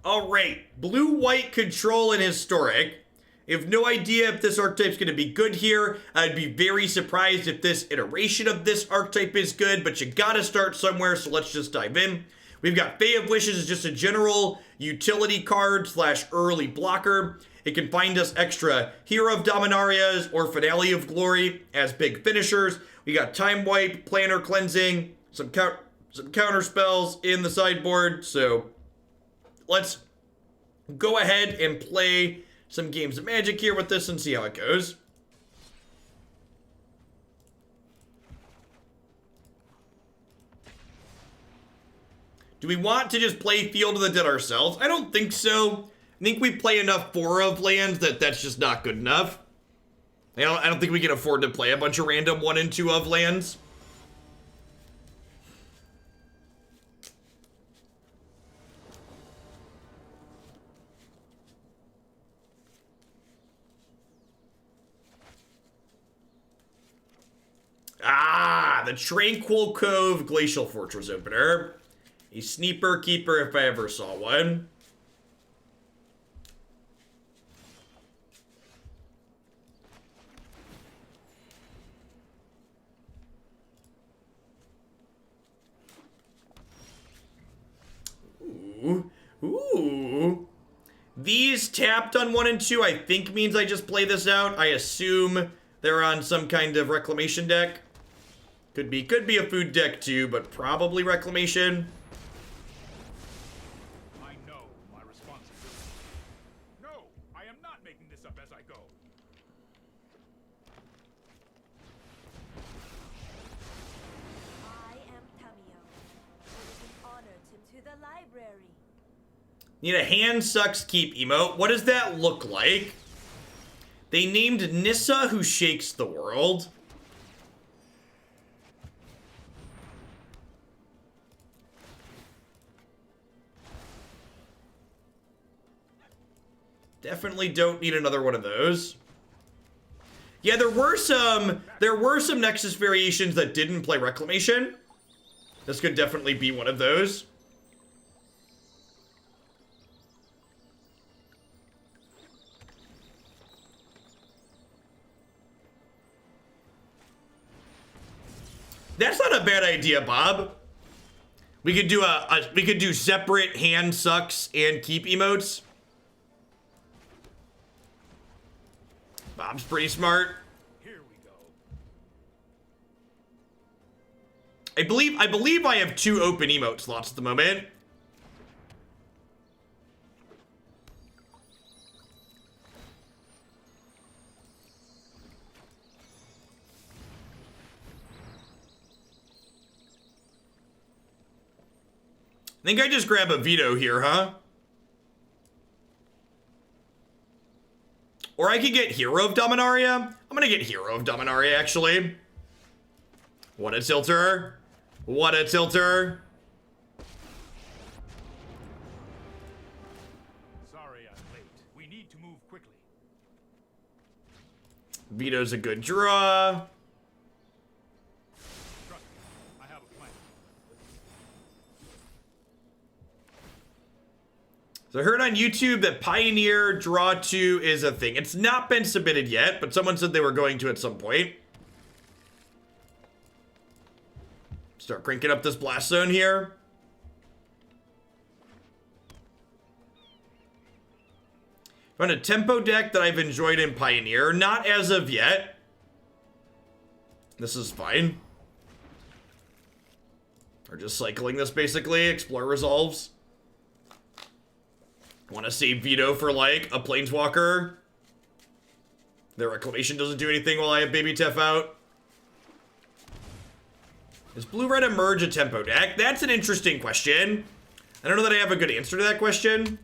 Alright, blue-white control and historic. I have no idea if this archetype's going to be good here. I'd be very surprised if this iteration of this archetype is good, but you gotta start somewhere, so let's just dive in. We've got Fae of Wishes as just a general utility card / early blocker. It can find us extra Hero of Dominarias or Finale of Glory as big finishers. We got Time Wipe, Planner Cleansing, some counter spells in the sideboard, so let's go ahead and play some games of Magic here with this and see how it goes. Do we want to just play Field of the Dead ourselves? I don't think so. I think we play enough 4 of lands that's just not good enough. I don't think we can afford to play a bunch of random 1 and 2 of lands. The Tranquil Cove Glacial Fortress opener. A sneaker keeper if I ever saw one. Ooh. These tapped on 1 and 2 I think means I just play this out. I assume they're on some kind of reclamation deck. Could be a food deck too, but probably reclamation. I know my responsibility. No, I am not making this up as I go. I am Tamio. It is an honor to the library. Need a hand sucks keep emote. What does that look like? They named Nissa who shakes the world. Definitely don't need another one of those. Yeah, there were some Nexus variations that didn't play Reclamation. This could definitely be one of those. That's not a bad idea, Bob. We could do separate hand sucks and keep emotes. Bob's pretty smart. Here we go. I believe I have 2 open emote slots at the moment. I think I just grab a Veto here, huh? Or I could get Hero of Dominaria. I'm gonna get Hero of Dominaria, actually. What a tilter. What a tilter. Sorry I'm late. We need to move quickly. Veto's a good draw. Trust me, I have a plan. So I heard on YouTube that Pioneer Draw 2 is a thing. It's not been submitted yet, but someone said they were going to at some point. Start cranking up this blast zone here. Found a tempo deck that I've enjoyed in Pioneer. Not as of yet. This is fine. We're just cycling this basically. Explore resolves. Want to save Veto for like a Planeswalker. Their Reclamation doesn't do anything while I have Baby Tef out. Is Blue-Red Emerge a tempo deck? That's an interesting question. I don't know that I have a good answer to that question.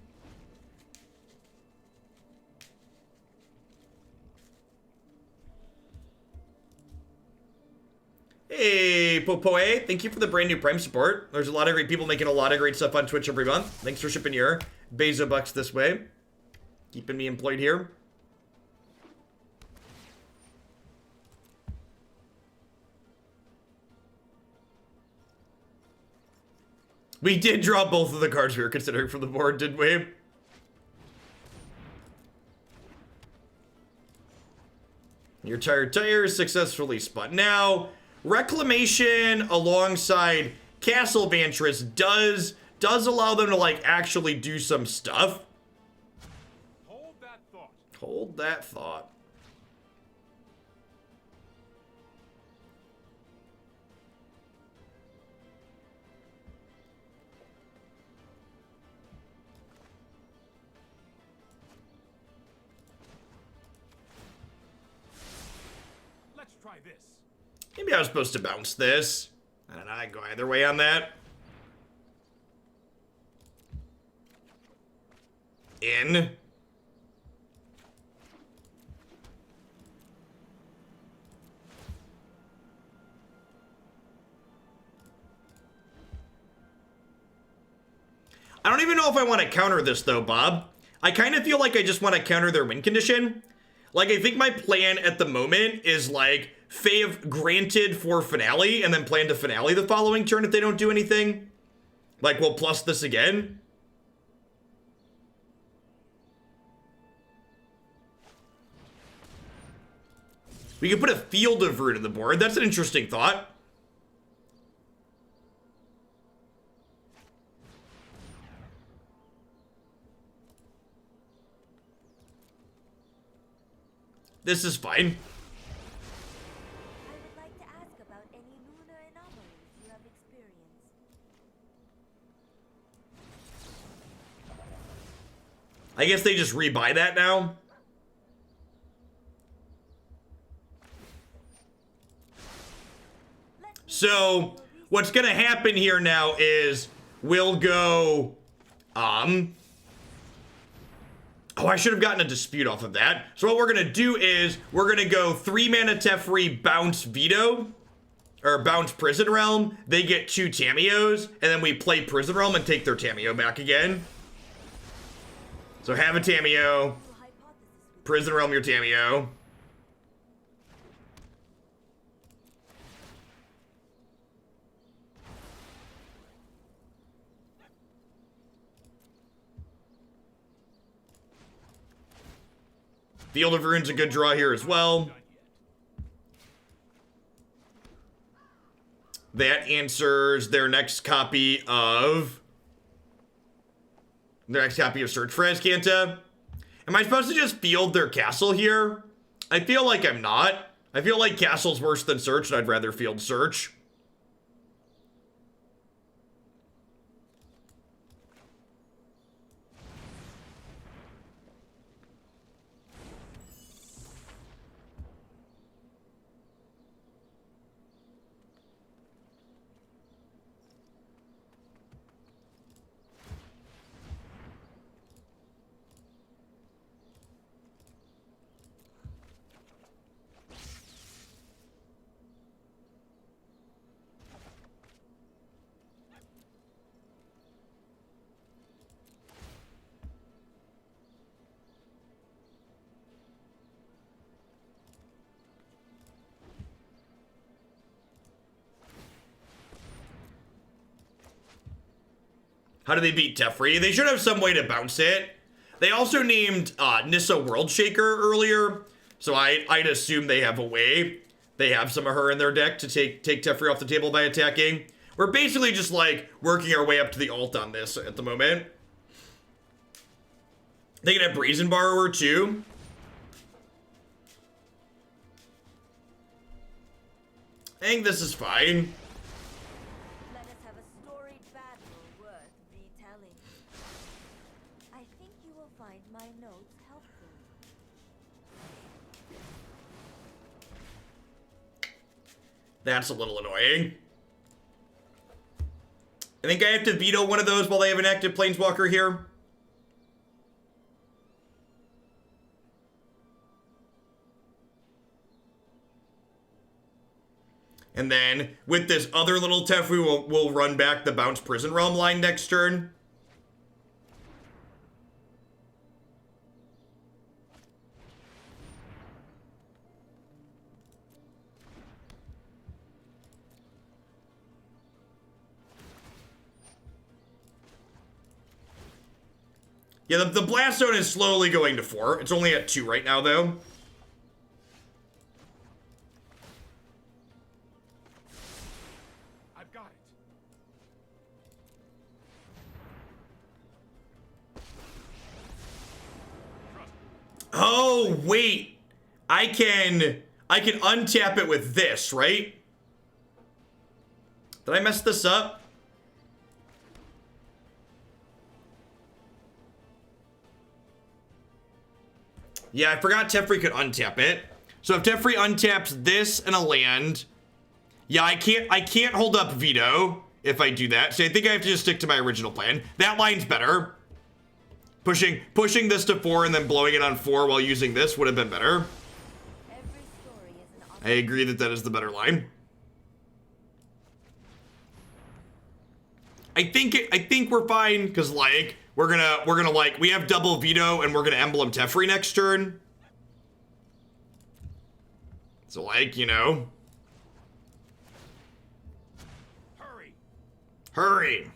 Hey, Popoe, thank you for the brand new Prime support. There's a lot of great people making a lot of great stuff on Twitch every month. Thanks for shipping your Bezo bucks this way. Keeping me employed here. We did draw both of the cards we were considering from the board, didn't we? Your tire is successfully spun. Now, Reclamation alongside Castle Vantress does allow them to, like, actually do some stuff. Hold that thought. Hold that thought. Let's try this. Maybe I was supposed to bounce this. I don't know, I can go either way on that. In. I don't even know if I want to counter this though, Bob. I kind of feel like I just want to counter their win condition. Like, I think my plan at the moment is like Fae of granted for finale and then plan to finale the following turn if they don't do anything. Like, we'll plus this again. We could put a Field of Ruin in the board. That's an interesting thought. This is fine. I would like to ask about any lunar anomalies you have experienced. I guess they just rebuy that now. So, what's gonna happen here now is we'll go, oh, I should have gotten a dispute off of that. So what we're gonna do is we're gonna go 3 mana Teferi, bounce Veto, or bounce Prison Realm. They get 2 Tamios, and then we play Prison Realm and take their Tamio back again. So have a Tamio, Prison Realm your Tamio. Field of Ruin's a good draw here as well. That answers their next copy of Search for Azcanta. Am I supposed to just field their castle here? I feel like I'm not. I feel like castle's worse than Search, and I'd rather field Search. How do they beat Teferi? They should have some way to bounce it. They also named Nissa Worldshaker earlier, so I'd assume they have a way. They have some of her in their deck to take Teferi off the table by attacking. We're basically just like working our way up to the ult on this at the moment. They can have Brazen Borrower too. I think this is fine. Let us have a storied battle worth retelling. I think you will find my notes helpful. That's a little annoying. I think I have to veto one of those while they have an active Planeswalker here. And then, with this other little Teferi, we'll run back the Bounce Prison Realm line next turn. Yeah, the blast zone is slowly going to 4. It's only at 2 right now, though. I've got it. Oh, wait. I can untap it with this, right? Did I mess this up? Yeah, I forgot Teferi could untap it. So if Teferi untaps this and a land, yeah, I can't hold up Veto if I do that. So I think I have to just stick to my original plan. That line's better. Pushing this to 4 and then blowing it on 4 while using this would have been better. Every story is an I agree that is the better line. I think we're fine because like we're gonna like we have double Veto and we're gonna emblem Teferi next turn. So like, you know. Hurry.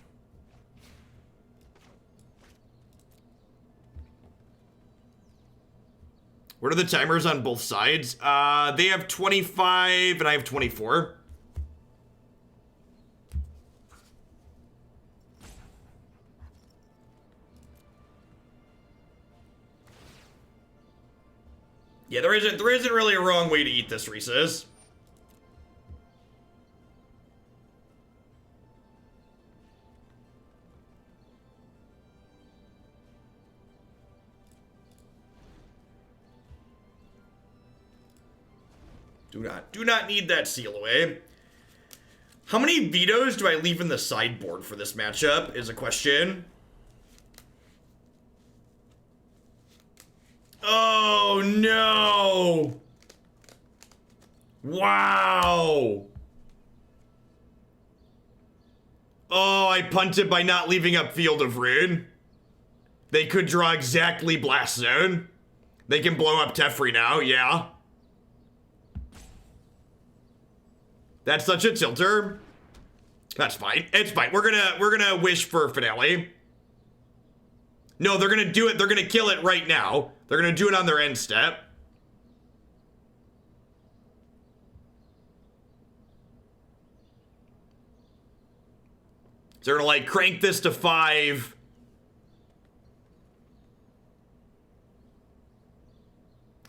What are the timers on both sides? They have 25 and I have 24. Yeah, there isn't really a wrong way to eat this, Reese's. Do not need that seal away. How many vetoes do I leave in the sideboard for this matchup is a question. Oh no! Wow! Oh, I punted by not leaving up Field of Ruin. They could draw exactly Blast Zone. They can blow up Teferi now, yeah. That's such a tilter. That's fine. It's fine. We're gonna wish for finale. No, they're gonna do it. They're gonna kill it right now. They're gonna do it on their end step. So they're gonna like crank this to 5.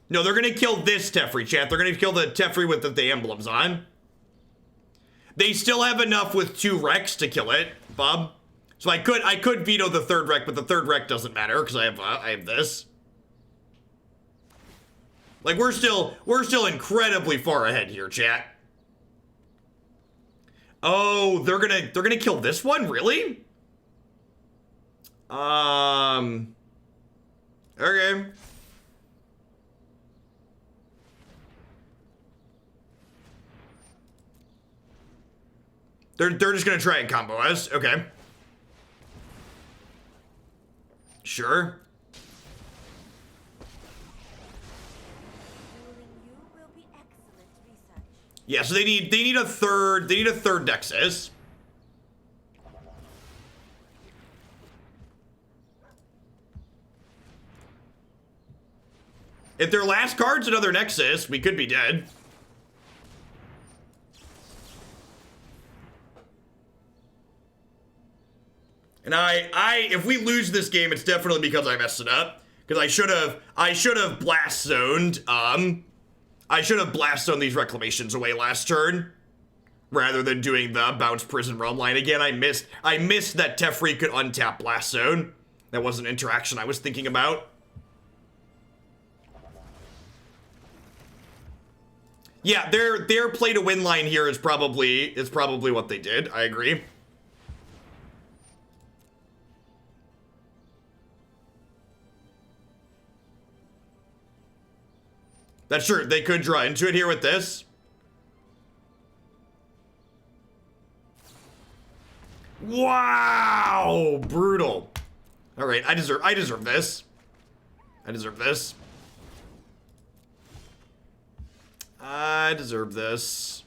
No, they're gonna kill this Teferi, chat. They're gonna kill the Teferi with the emblems on. They still have enough with 2 Recs to kill it, Bob. So I could veto the 3rd Rec, but the 3rd Rec doesn't matter because I have this. Like we're still incredibly far ahead here, chat. Oh, they're gonna kill this one, really? Okay. They're just gonna try and combo us. Okay. Sure. Dueling you will be excellent research. Yeah, so they need a third Nexus. If their last card's another Nexus, we could be dead. And if we lose this game, it's definitely because I messed it up. Because I should have blast zoned, I should have blast zoned these reclamations away last turn. Rather than doing the bounce prison realm line again. I missed that Teferi could untap blast zone. That was an interaction I was thinking about. Yeah, their play to win line here is probably what they did. I agree. That's true. They could draw into it here with this. Wow, brutal. All right, I deserve this. I deserve this. I deserve this.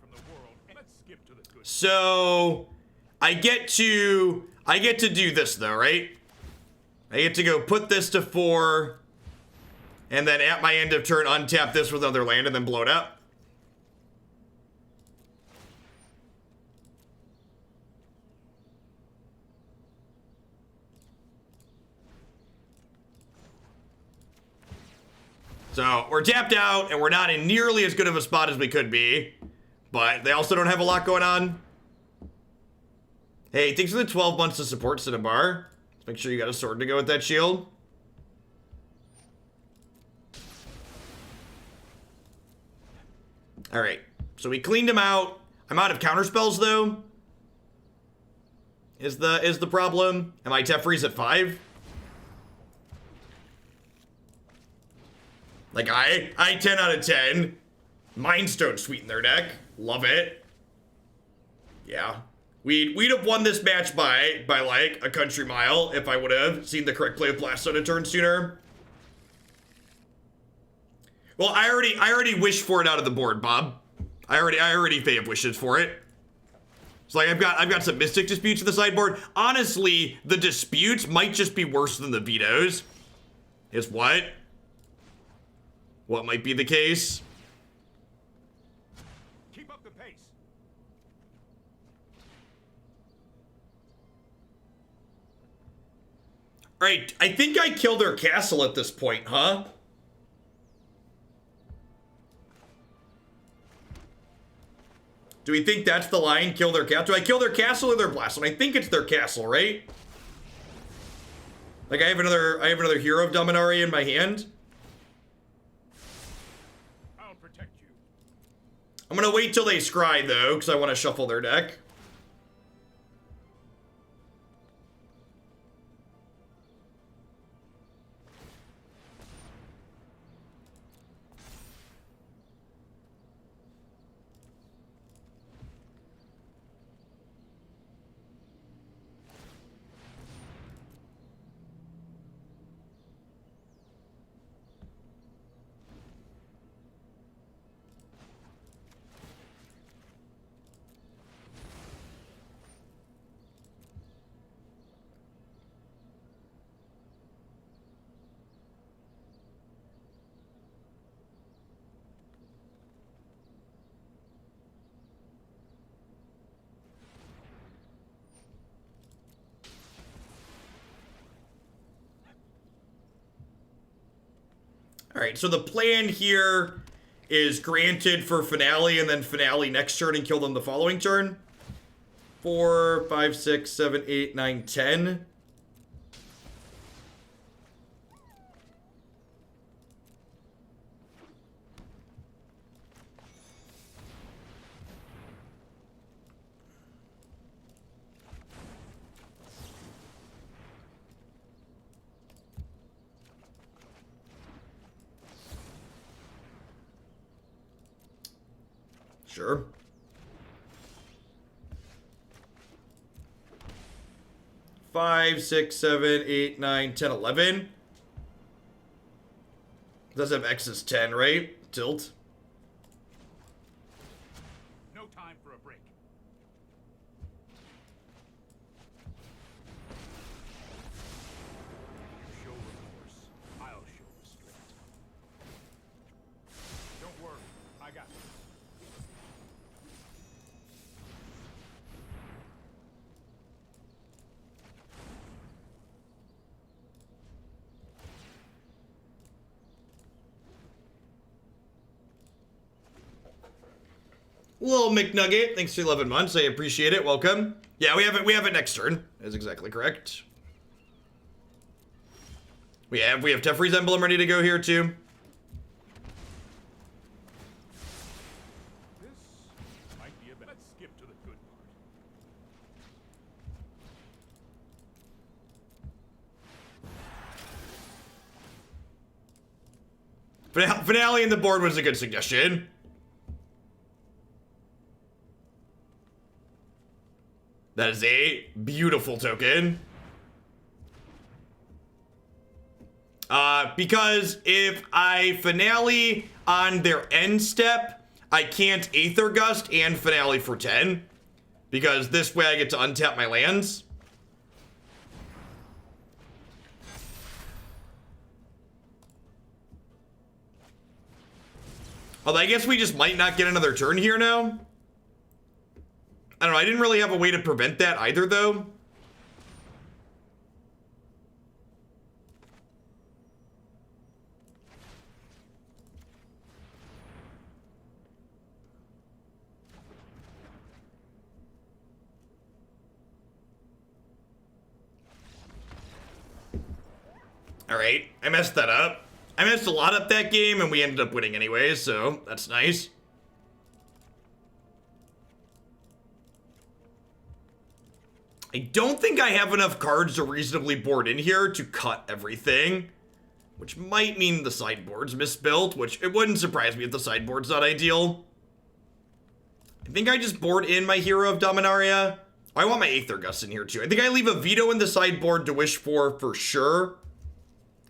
from the world. Let's skip to the good. So I get to do this though, right? I get to go put this to 4, and then at my end of turn untap this with another land and then blow it up. So we're tapped out, and we're not in nearly as good of a spot as we could be. But they also don't have a lot going on. Hey, thanks for the 12 months to support Cinnabar. Let's make sure you got a sword to go with that shield. Alright, so we cleaned him out. I'm out of counterspells, though. Is the problem. Am I Teferi's at 5? Like, I 10 out of 10. Mindstone sweeten their deck. Love it. Yeah. We'd have won this match by like a country mile if I would have seen the correct play of Blaststone a turn sooner. Well, I already wished for it out of the board, Bob. I already Fae of Wishes for it. It's like I've got some Mystic Disputes in the sideboard. Honestly, the disputes might just be worse than the vetoes. Is what? What might be the case? Keep up the pace. Alright, I think I killed their castle at this point, huh? Do we think that's the line? Kill their castle? Do I kill their castle or their blast? I think it's their castle, right? Like I have another Hero of Dominaria in my hand. I'll protect you. I'm gonna wait till they scry though, because I want to shuffle their deck. Alright, so the plan here is granted for finale and then finale next turn and kill them the following turn. 4, 5, 6, 7, 8, 9, 10. Sure. 5, 6, 7, 8, 9, 10, 11. Does have X is 10, right? Tilt. No time for a break. You show remorse, I'll show restraint. Don't worry, I got this. Little McNugget, thanks for 11 months. I appreciate it. Welcome. Yeah, we have it next turn. That's exactly correct. We have Teferi's Emblem ready to go here too. This might be a bit. Let's skip to the good part. Finale in the board was a good suggestion. That is a beautiful token. Because if I finale on their end step, I can't Aether Gust and Finale for 10, because this way I get to untap my lands. Although I guess we just might not get another turn here now. I don't know, I didn't really have a way to prevent that either, though. Alright, I messed that up. I messed a lot up that game, and we ended up winning anyway, so that's nice. I don't think I have enough cards to reasonably board in here to cut everything, which might mean the sideboard's misbuilt, which it wouldn't surprise me if the sideboard's not ideal. I think I just board in my Hero of Dominaria. I want my Aether Gust in here too. I think I leave a Veto in the sideboard to wish for sure.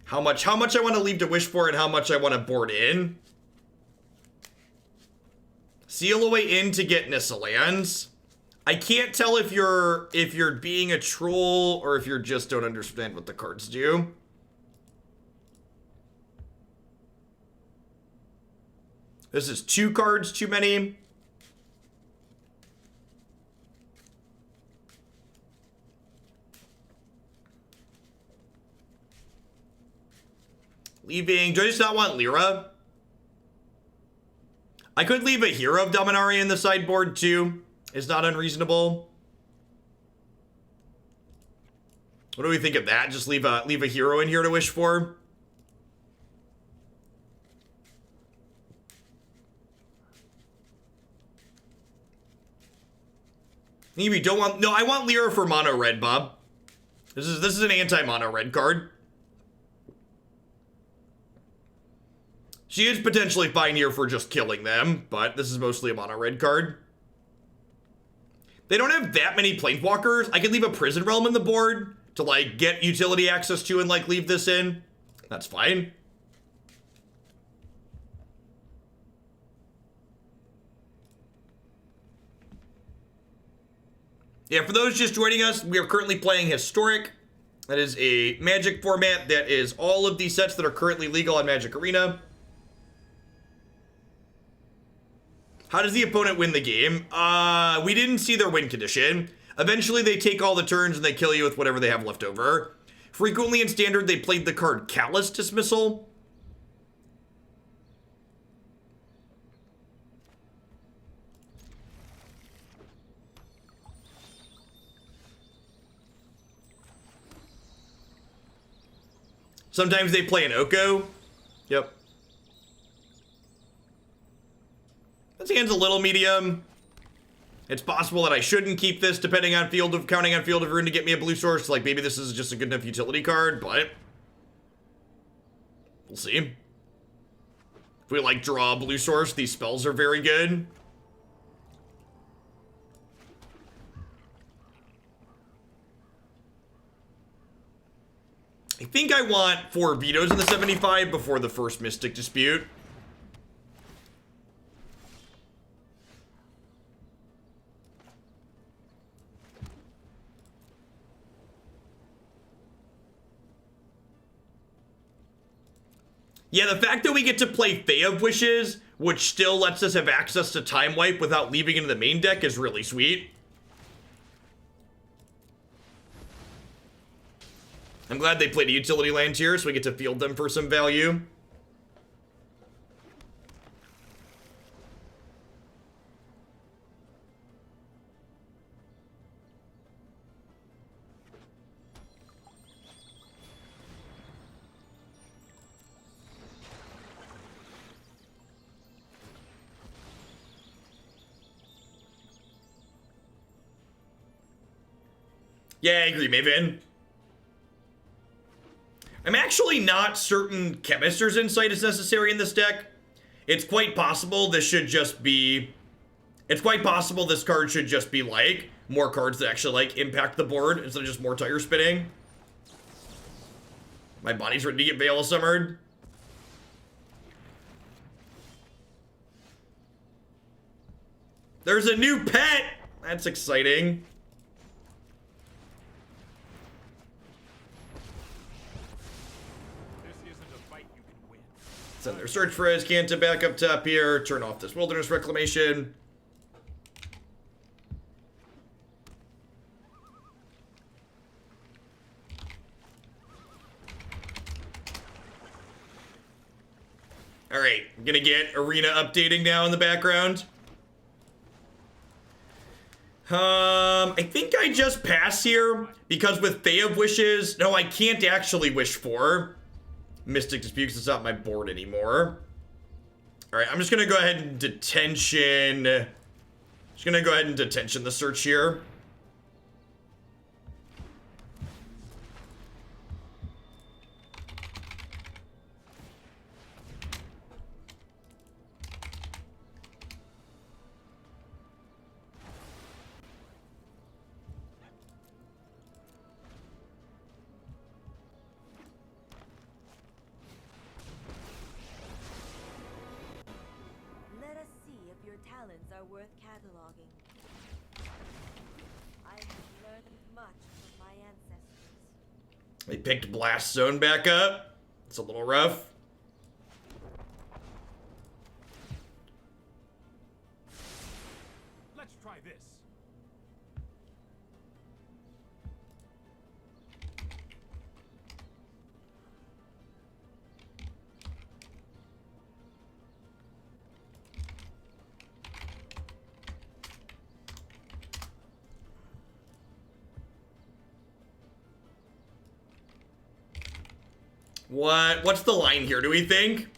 How much I want to leave to wish for and how much I want to board in. Seal away in to get Nissa lands. I can't tell if you're being a troll or if you just don't understand what the cards do. This is 2 cards too many. Leaving, do I just not want Lyra? I could leave a Hero of Dominaria in the sideboard too. It's not unreasonable. What do we think of that? Just leave a hero in here to wish for. Maybe don't want, no, I want Lyra for mono red, Bob. This is an anti-mono red card. She is potentially fine here for just killing them, but this is mostly a mono red card. They don't have that many Planeswalkers. I could leave a Prison Realm in the board to, like, get utility access to and, like, leave this in. That's fine. Yeah, for those just joining us, we are currently playing Historic. That is a Magic format that is all of the sets that are currently legal on Magic Arena. How does the opponent win the game? We didn't see their win condition. Eventually, they take all the turns and they kill you with whatever they have left over. Frequently in Standard, they played the card Callous Dismissal. Sometimes they play an Oko. Yep. This hand's a little medium. It's possible that I shouldn't keep this depending on counting on Field of Ruin to get me a blue source. Like, maybe this is just a good enough utility card, but we'll see. If we, like, draw a blue source, these spells are very good. I think I want 4 vetoes in the 75 before the first Mystic Dispute. Yeah, the fact that we get to play Fae of Wishes, which still lets us have access to Time Wipe without leaving it in the main deck, is really sweet. I'm glad they played a utility land here, so we get to field them for some value. Yeah, I agree, Maven. I'm actually not certain Chemister's Insight is necessary in this deck. It's quite possible this should just be... It's quite possible this card should just be, like, more cards that actually, like, impact the board instead of just more tire spinning. My body's ready to get Veil Summered. There's a new pet! That's exciting. This isn't a fight you can win. Send their search for Azcanta back up top here. Turn off this wilderness reclamation. Alright, I'm gonna get arena updating now in the background. I think I just pass here because with Fae of Wishes, no, I can't actually wish for Mystic Disputes. It's not my board anymore. All right, I'm just gonna go ahead and detention. The search here. Let us see if your talents are worth cataloging. I have learned much from my ancestors. They picked Blast Zone back up. It's a little rough. Let's try this. What's the line here, do we think?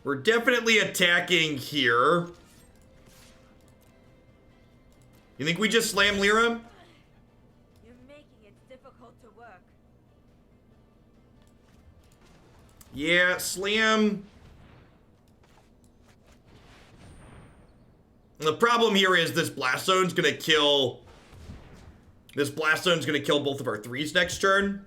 We're definitely attacking here. You think we just slam Lyra? You're making it difficult to work. Yeah, slam. The problem here is this Blast Zone's gonna kill... This Blast Zone's gonna kill both of our 3s next turn.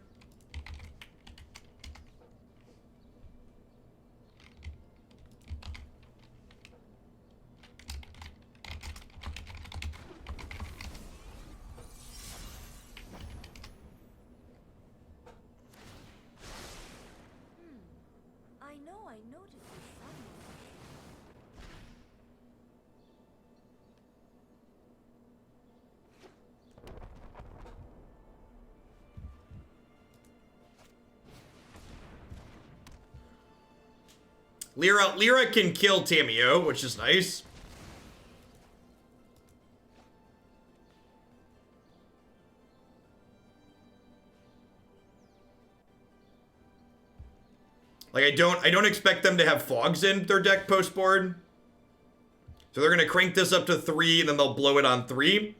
I noticed this somewhere. Lyra can kill Tamiyo, which is nice. Like, I don't expect them to have fogs in their deck post board. So they're gonna crank this up to 3 and then they'll blow it on 3.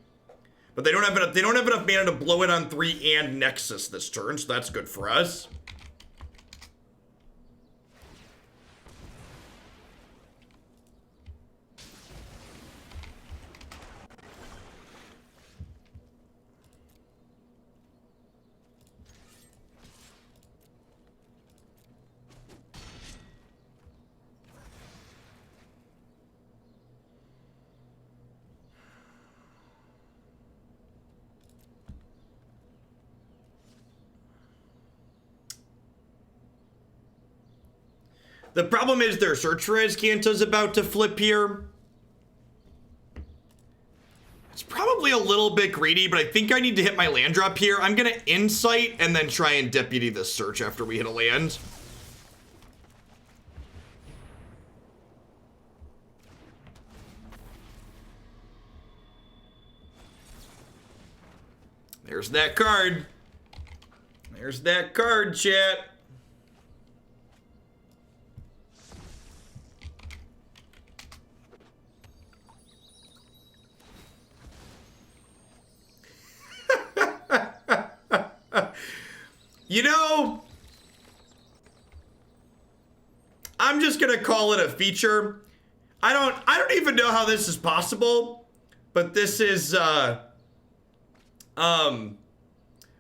But they don't have enough mana to blow it on 3 and Nexus this turn, so that's good for us. The problem is their search for Azcanta's about to flip here. It's probably a little bit greedy, but I think I need to hit my land drop here. I'm gonna Insight and then try and Deputy this search after we hit a land. There's that card. There's that card, chat. You know, I'm just gonna call it a feature. I don't even know how this is possible, but this is the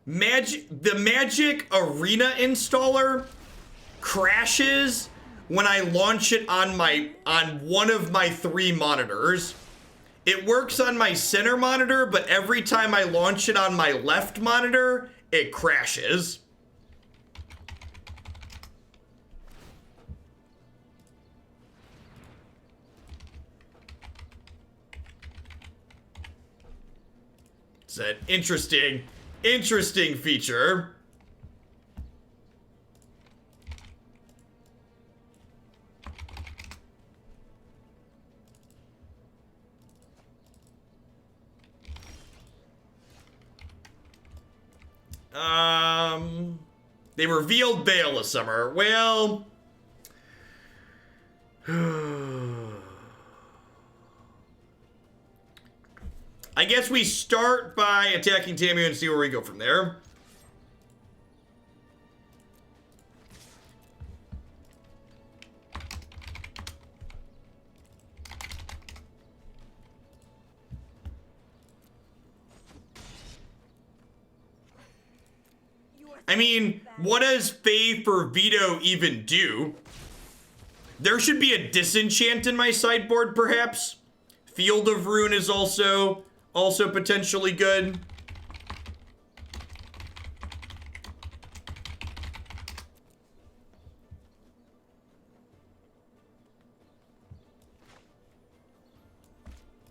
Magic Arena installer crashes when I launch it on one of my 3 monitors. It works on my center monitor, but every time I launch it on my left monitor, it crashes. It's an interesting feature. They revealed Veil this summer. Well, I guess we start by attacking Tamio and see where we go from there. I mean, what does Fae for Veto even do? There should be a Disenchant in my sideboard, perhaps. Field of Ruin is also potentially good.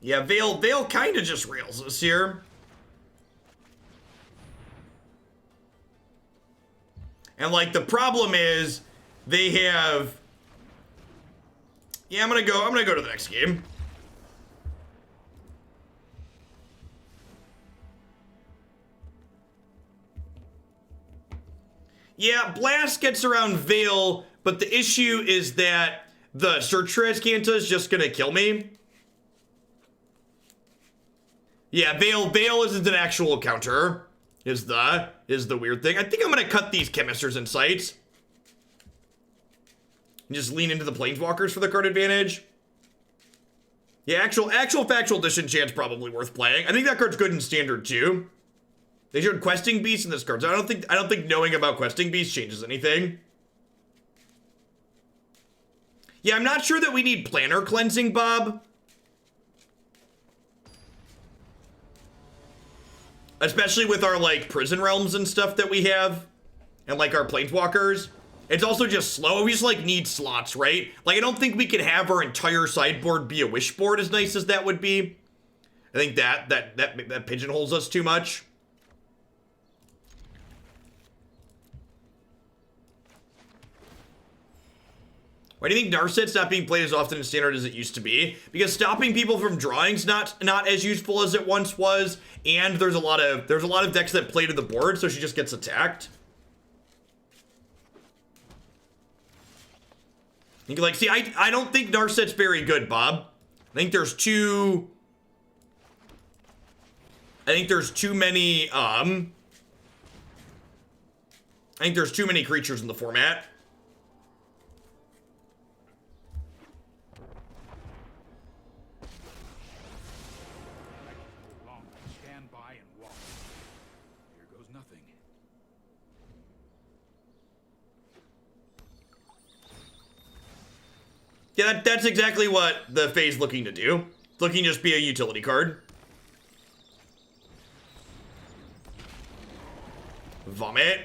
Yeah, Veil kind of just rails us here. And like the problem is they have. Yeah, I'm gonna go to the next game. Yeah, Blast gets around Veil, but the issue is that the Search for Azcanta is just gonna kill me. Yeah, Veil isn't an actual counter. Is the weird thing. I think I'm gonna cut these Chemisters and Sights. And just lean into the Planeswalkers for the card advantage. Yeah, actual factual Disenchant's probably worth playing. I think that card's good in Standard too. They showed Questing Beast in this card, so I don't think knowing about Questing Beast changes anything. Yeah, I'm not sure that we need Planner Cleansing, Bob. Especially with our, like, Prison Realms and stuff that we have. And, like, our Planeswalkers. It's also just slow. We just, like, need slots, right? Like, I don't think we could have our entire sideboard be a wish board as nice as that would be. I think that pigeonholes us too much. Why do you think Narset's not being played as often in Standard as it used to be? Because stopping people from drawing's not as useful as it once was, and there's a lot of decks that play to the board, so she just gets attacked. You can, like, see, I don't think Narset's very good, Bob. I think there's too many creatures in the format. Yeah, that's exactly what the Fae's looking to do. It's looking to just be a utility card. Vomit.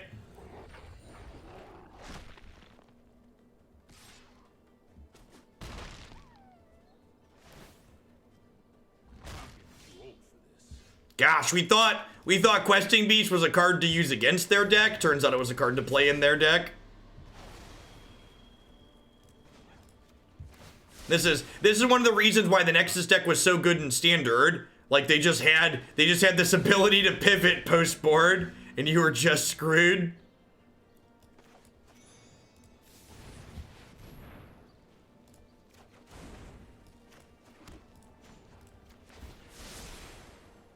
Gosh, we thought Questing Beast was a card to use against their deck. Turns out it was a card to play in their deck. This is one of the reasons why the Nexus deck was so good in Standard. Like, they just had this ability to pivot post board, and you were just screwed.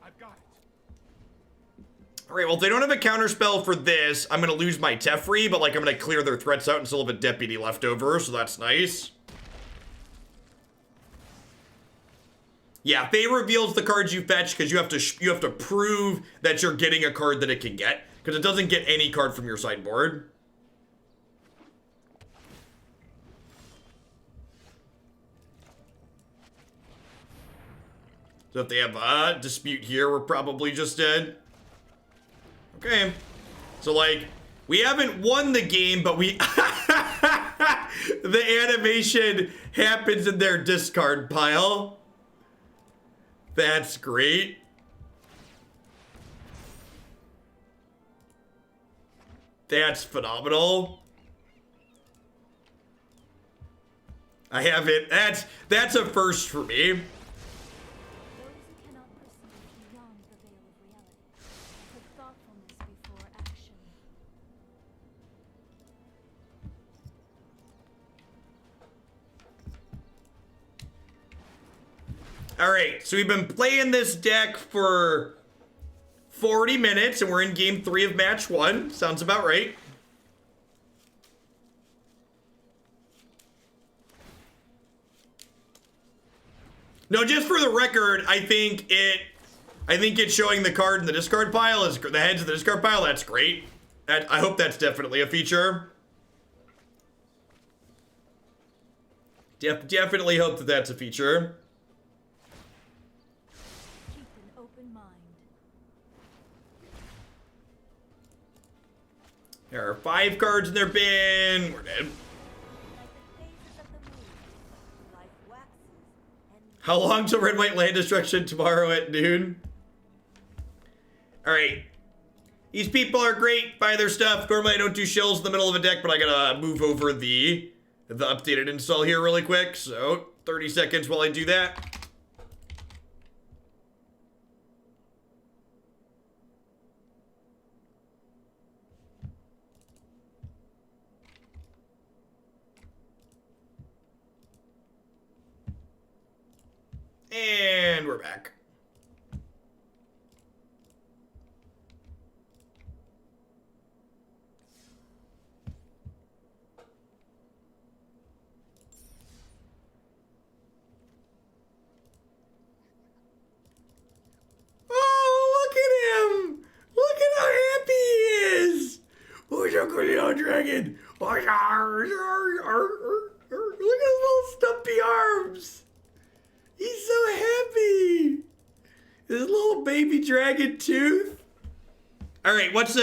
I've got it. All right, well, if they don't have a counterspell for this, I'm gonna lose my Teferi, but like I'm gonna clear their threats out and still have a Deputy left over, so that's nice. Yeah, Fae reveals the cards you fetch because you have to prove that you're getting a card that it can get, because it doesn't get any card from your sideboard. So if they have a dispute here, we're probably just dead. Okay. So, like, we haven't won the game, but we... the animation happens in their discard pile. That's great. That's phenomenal. I have it. That's a first for me. Alright, so we've been playing this deck for 40 minutes, and we're in game 3 of match 1. Sounds about right. No, just for the record, I think it's showing the card in the discard pile, is the heads of the discard pile. That's great. I hope that's definitely a feature. Definitely hope that that's a feature. There are 5 cards in their bin. We're dead. How long till red white land destruction tomorrow at noon? Alright. These people are great. Buy their stuff. Normally I don't do shills in the middle of a deck, but I gotta move over the updated install here really quick. So 30 seconds while I do that. And we're back. Oh, look at him! Look at how happy he is! Who's a good little dragon? Look at his little stumpy arms! He's so happy! His little baby dragon tooth. Alright, what's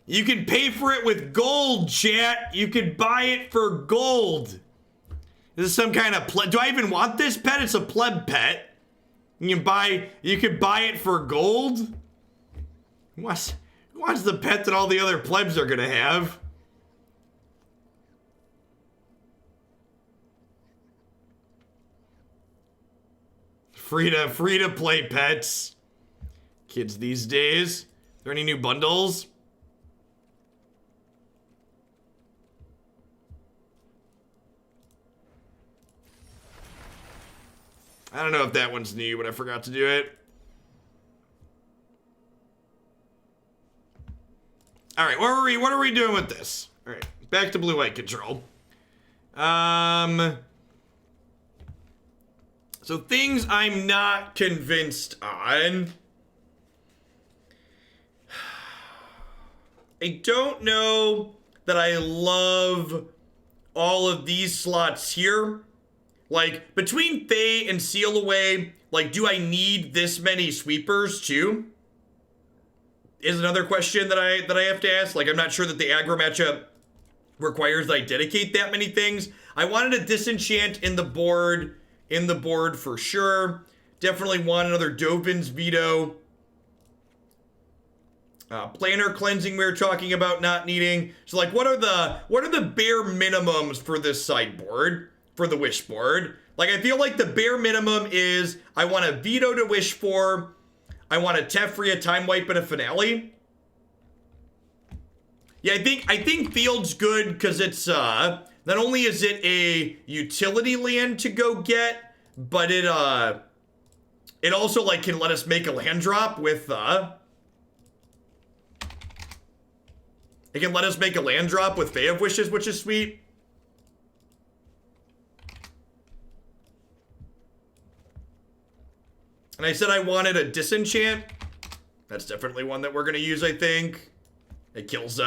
you can pay for it with gold, chat. You can buy it for gold. This is some kind of do I even want this pet? It's a pleb pet. You can buy it for gold? Who wants the pet that all the other plebs are gonna have? Free to play pets. Kids these days. Are there any new bundles? I don't know if that one's new, but I forgot to do it. Alright, what are we doing with this? Alright, back to blue-white control. So things I'm not convinced on. I don't know that I love all of these slots here. Like, between Fae and Seal Away, like, do I need this many sweepers too? Is another question that I have to ask. Like, I'm not sure that the aggro matchup requires that I dedicate that many things. I wanted a Disenchant in the board for sure. Definitely want another Dovin's Veto. Planar cleansing we were talking about not needing. So like, what are the bare minimums for this sideboard, for the wish board? Like, I feel like the bare minimum is I want a Veto to wish for. I want a Teferi, a Time Wipe, and a Finale. Yeah, I think Field's good because it's not only is it a utility land to go get, but it also like can let us make a land drop with it can let us make a land drop with Fae of Wishes, which is sweet. And I said I wanted a Disenchant. That's definitely one that we're going to use, I think. It kills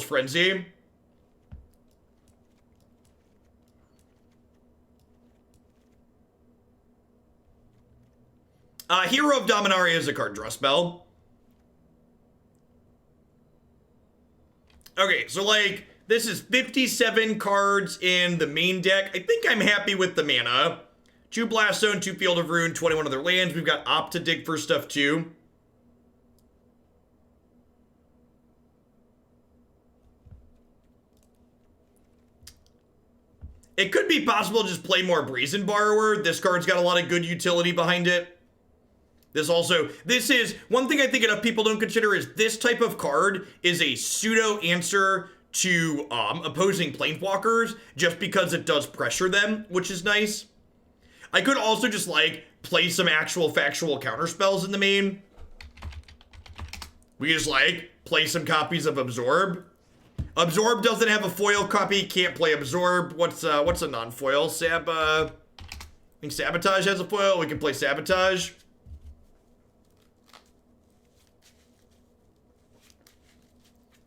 Frenzy. Hero of Dominaria is a card draw spell. Okay, so like, this is 57 cards in the main deck. I think I'm happy with the mana. 2 Blast Zone, 2 Field of Ruin, 21 other lands. We've got Opt to dig for stuff too. It could be possible to just play more Brazen Borrower. This card's got a lot of good utility behind it. This is, one thing I think enough people don't consider is this type of card is a pseudo answer to opposing Planeswalkers just because it does pressure them, which is nice. I could also just like play some actual factual counterspells in the main. We just like play some copies of Absorb. Absorb doesn't have a foil copy, can't play Absorb. What's a non-foil? I think Sabotage has a foil. We can play Sabotage.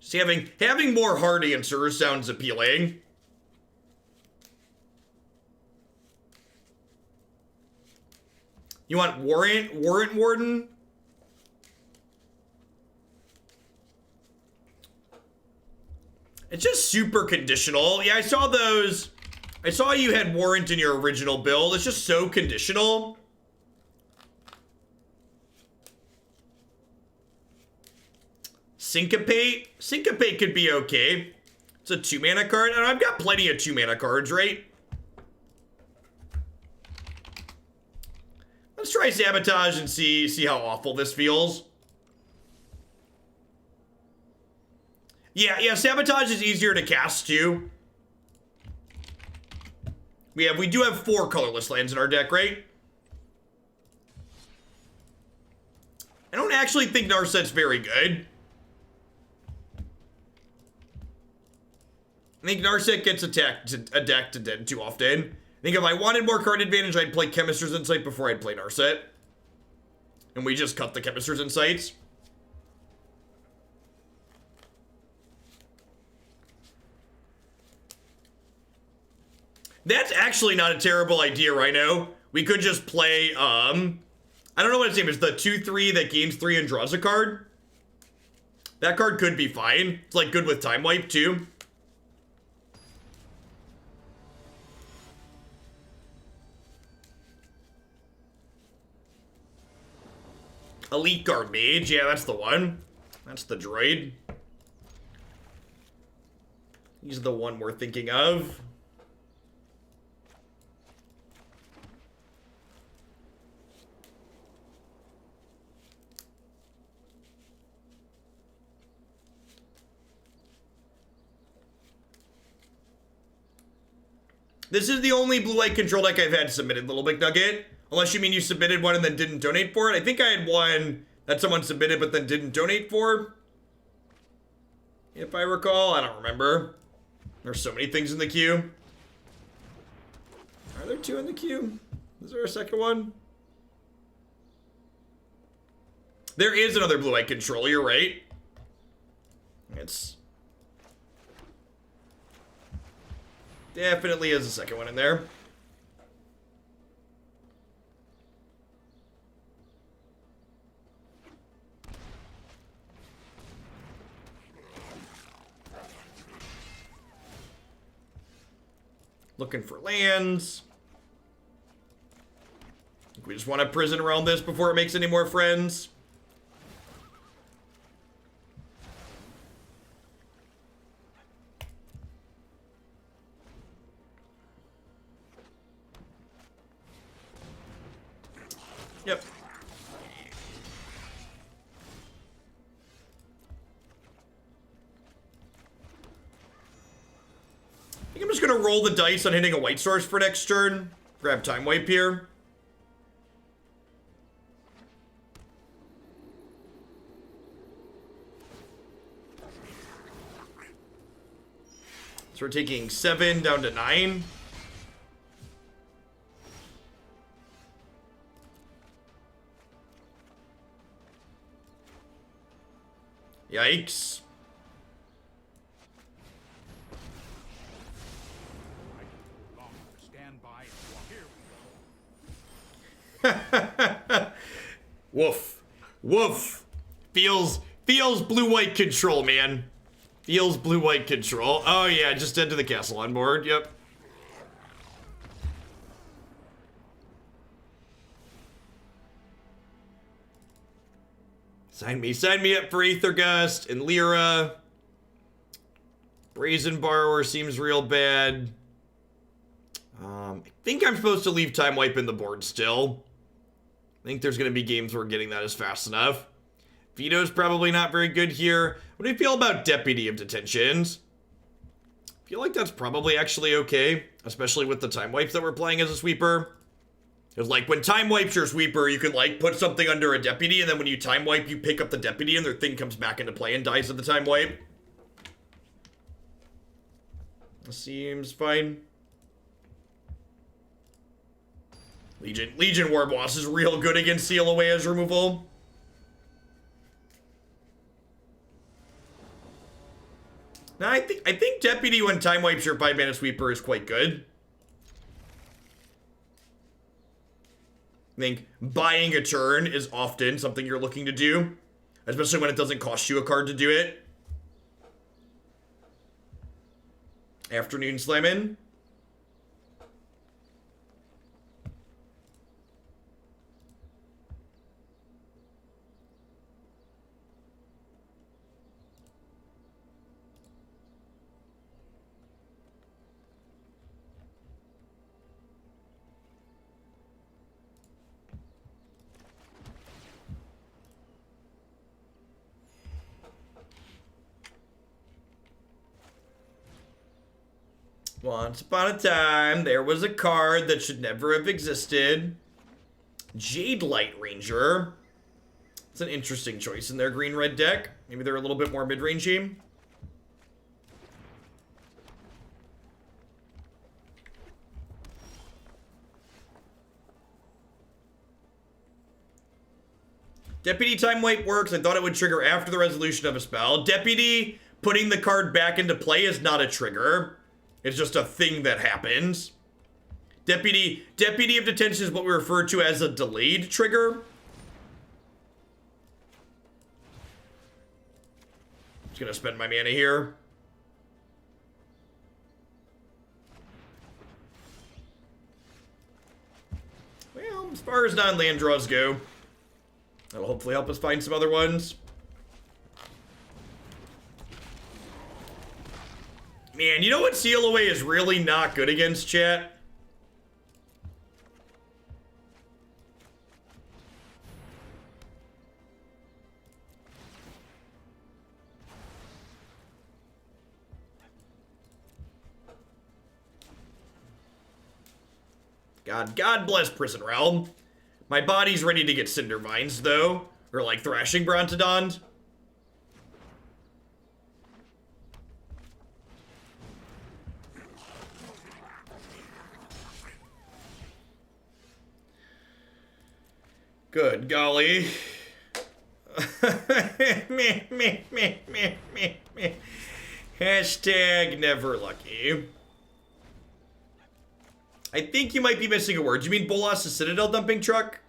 See, having more hard answers sounds appealing. You want Warrant Warden? It's just super conditional. Yeah, I saw those. I saw you had Warrant in your original build. It's just so conditional. Syncopate? Syncopate could be okay. It's a 2-mana card. And I've got plenty of 2-mana cards, right? Let's try Sabotage and see how awful this feels. Yeah, Sabotage is easier to cast too. We do have 4 colorless lands in our deck, right? I don't actually think Narset's very good. I think Narset gets attacked dead too often. I think if I wanted more card advantage, I'd play Chemist's Insight before I'd play Narset. And we just cut the Chemist's Insights. That's actually not a terrible idea, Rhino. We could just play, I don't know what its name is, the 2/3 that gains 3 and draws a card. That card could be fine. It's like good with Time Wipe too. Elite Guard Mage, yeah, that's the one. That's the droid. He's the one we're thinking of. This is the only blue-white control deck I've had submitted, Little Big Nugget. Unless you mean you submitted one and then didn't donate for it. I think I had one that someone submitted but then didn't donate for. If I recall, I don't remember. There's so many things in the queue. Are there 2 in the queue? Is there a second one? There is another blue-white control, you're right. It's... definitely is a second one in there. Looking for lands. We just want to prison around this before it makes any more friends. Yep. I think I'm just gonna roll the dice on hitting a white source for next turn. Grab Time Wipe here. So we're taking 7 down to 9. Yikes. I can no longer stand by and walk. Here we go. Woof. Woof. Feels blue-white control, man. Feels blue-white control. Oh yeah, just into the castle on board. Yep. Sign me up for Aether Gust and Lyra. Brazen Borrower seems real bad. I think I'm supposed to leave Time Wipe in the board still. I think there's going to be games where getting that is fast enough. Veto's probably not very good here. What do you feel about Deputy of Detentions? I feel like that's probably actually okay, especially with the Time Wipes that we're playing as a sweeper. Because, like, when Time Wipes your sweeper, you can, like, put something under a Deputy, and then when you Time Wipe, you pick up the Deputy, and their thing comes back into play and dies at the Time Wipe. Seems fine. Legion War Boss is real good against Seal Away as removal. Now, I think Deputy when Time Wipes your 5-mana sweeper is quite good. I think buying a turn is often something you're looking to do, especially when it doesn't cost you a card to do it. Afternoon Slamming. Once upon a time, there was a card that should never have existed. Jade Light Ranger. It's an interesting choice in their green-red deck. Maybe they're a little bit more mid-rangey. Deputy Time Wipe works. I thought it would trigger after the resolution of a spell. Deputy putting the card back into play is not a trigger. It's just a thing that happens. Deputy of Detention is what we refer to as a delayed trigger. Just gonna spend my mana here. Well, as far as non-land draws go, that'll hopefully help us find some other ones. Man, you know what Seal Away is really not good against, chat? God bless Prison Realm. My body's ready to get Cinder Vines, though. Or like Thrashing Brontodons. Good golly. Hashtag never lucky. I think you might be missing a word. You mean Bolas the Citadel dumping truck?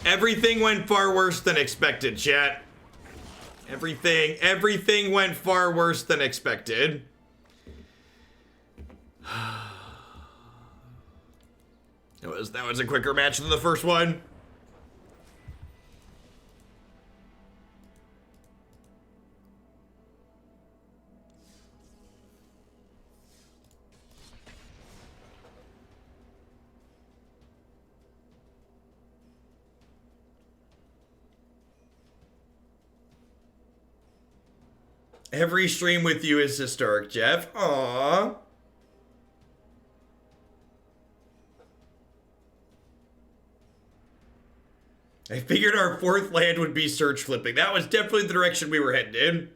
Everything went far worse than expected, chat. Everything went far worse than expected. That was a quicker match than the first one. Every stream with you is historic, Jeff. Aww. I figured our fourth land would be search flipping. That was definitely the direction we were headed in.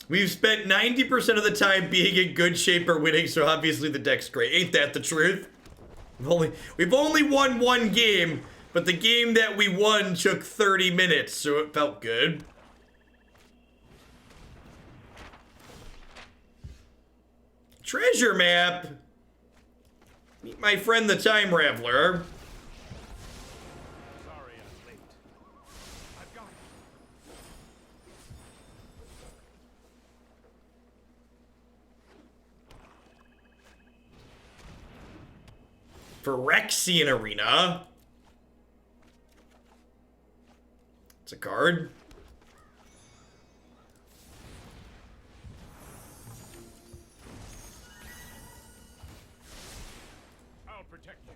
We've spent 90% of the time being in good shape or winning, so obviously the deck's great. Ain't that the truth? We've only won one game, but the game that we won took 30 minutes, so it felt good. Treasure map. Meet my friend the Time Raveler. Sorry I'm late. I've got it. Phyrexian Arena. It's a card. I'll protect you.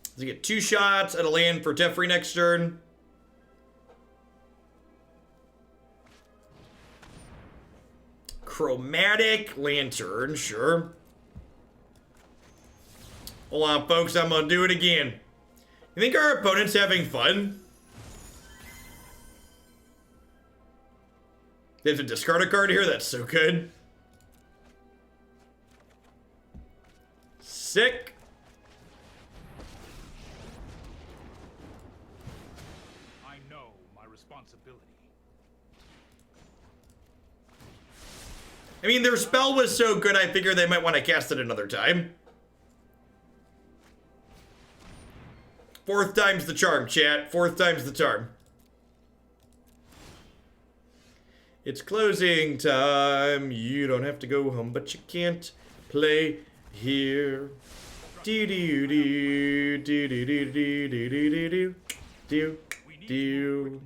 Does he get 2 shots at a land for Teferi next turn? Chromatic Lantern, sure. Hold on, folks, I'm gonna do it again. You think our opponent's having fun? They have to discard a card here? That's so good. Sick. I know my responsibility. I mean, their spell was so good, I figured they might want to cast it another time. 4th time's the charm, chat. 4th time's the charm. It's closing time. You don't have to go home, but you can't play here. Do do do do do do do do do do do.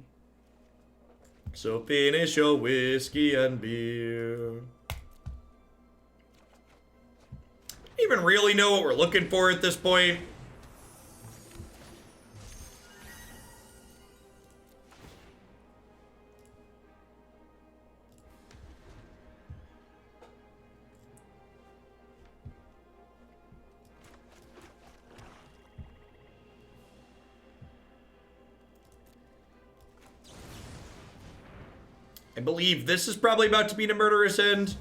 So finish your whiskey and beer. Even really know what we're looking for at this point? I believe this is probably about to be a murderous end.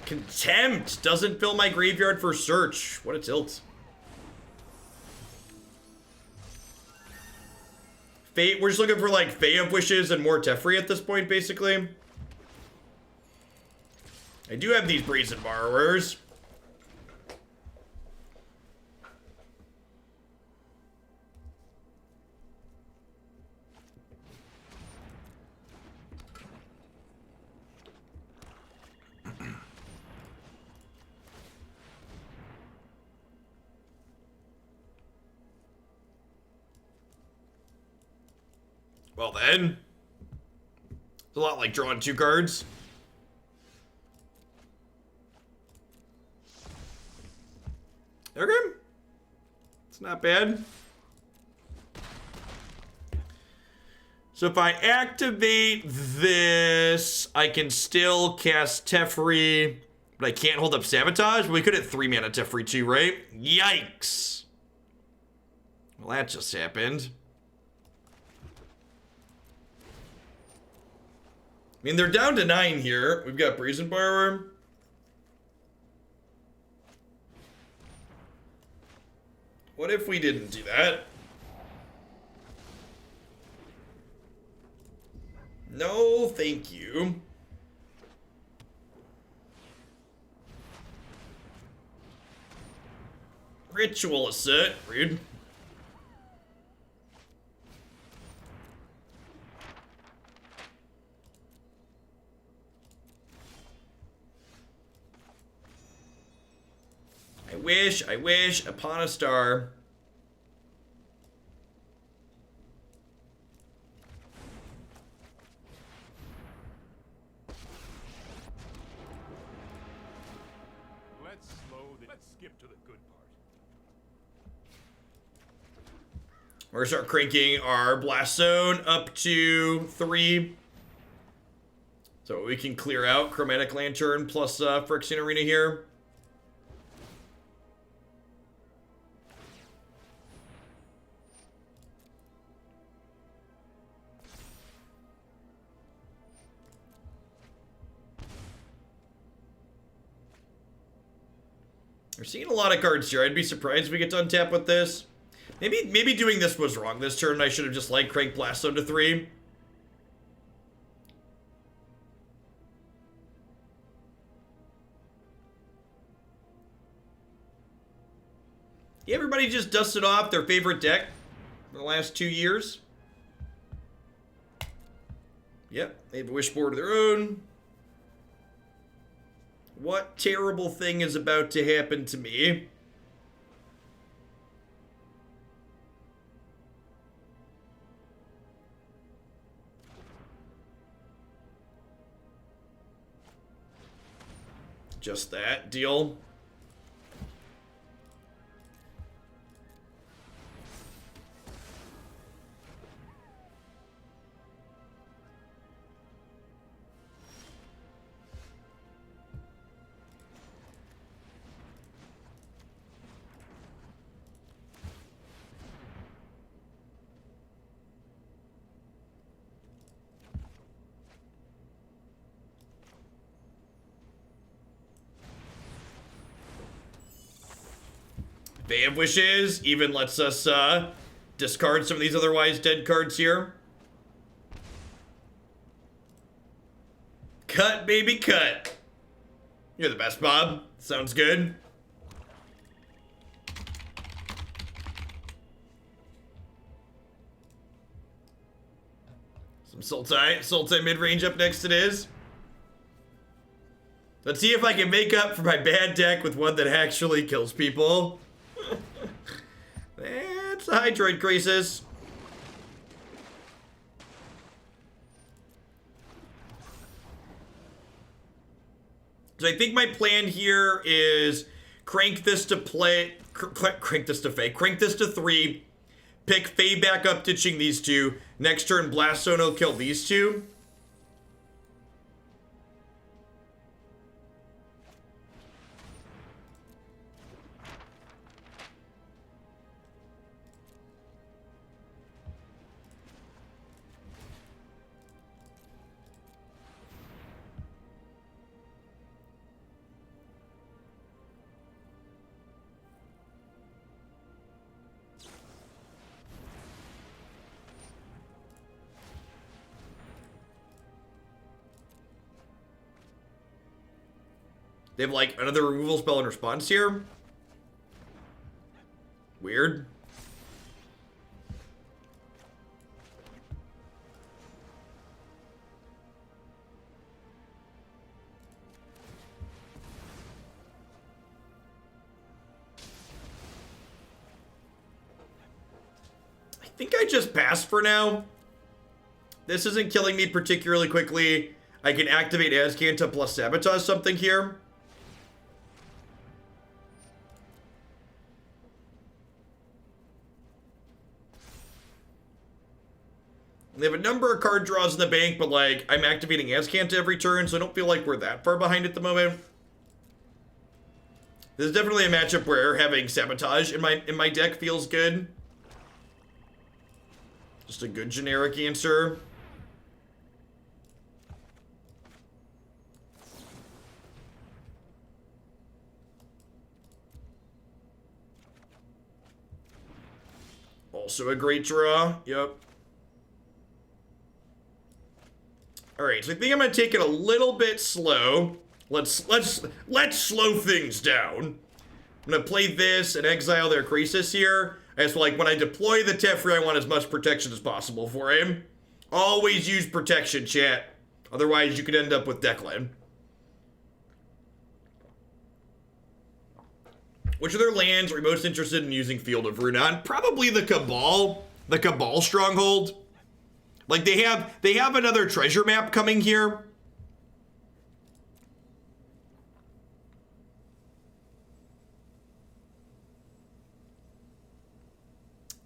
Contempt doesn't fill my graveyard for search. What a tilt. Fate, we're just looking for like Fae of Wishes and more Teferi at this point, basically. I do have these Brazen Borrowers. Well then, it's a lot like drawing 2 cards. Okay, it's not bad. So if I activate this, I can still cast Teferi, but I can't hold up Sabotage. We could hit 3 mana Teferi too, right? Yikes. Well, that just happened. I mean, they're down to 9 here. We've got Brazen Borrower. What if we didn't do that? No, thank you. Ritual Assert, rude. I wish, upon a star. Let's skip to the good part. We're gonna start cranking our blast zone up to 3. So we can clear out Chromatic Lantern plus Phyrexian Arena here. We're seeing a lot of cards here. I'd be surprised if we get to untap with this. Maybe doing this was wrong this turn. I should have just like cranked Blaststone to 3. Yeah, everybody just dusted off their favorite deck for the last 2 years. Yep, they have a wish board of their own. What terrible thing is about to happen to me? Just that deal. Fae of Wishes even lets us discard some of these otherwise dead cards here. Cut, baby, cut. You're the best, Bob. Sounds good. Some Sultai mid-range up next it is. Let's see if I can make up for my bad deck with one that actually kills people. That's a Hydroid Crisis. So I think my plan here is crank this to play, crank this to Fae, crank this to 3, pick Fae back up, ditching these 2. Next turn, Blaststone will kill these 2. They have, like, another removal spell in response here. Weird. I think I just pass for now. This isn't killing me particularly quickly. I can activate Azcanta plus Sabotage something here. They have a number of card draws in the bank, but, like, I'm activating Azcanta every turn, so I don't feel like we're that far behind at the moment. This is definitely a matchup where having Sabotage in my deck feels good. Just a good generic answer. Also a great draw. Yep. Alright, so I think I'm gonna take it a little bit slow. Let's slow things down. I'm gonna play this and exile their Crisis here. As like when I deploy the Teferi, I want as much protection as possible for him. Always use protection, chat. Otherwise, you could end up with Declan. Which of their lands are we most interested in using Field of Rune on? Probably the Cabal. The Cabal Stronghold. Like, they have another treasure map coming here.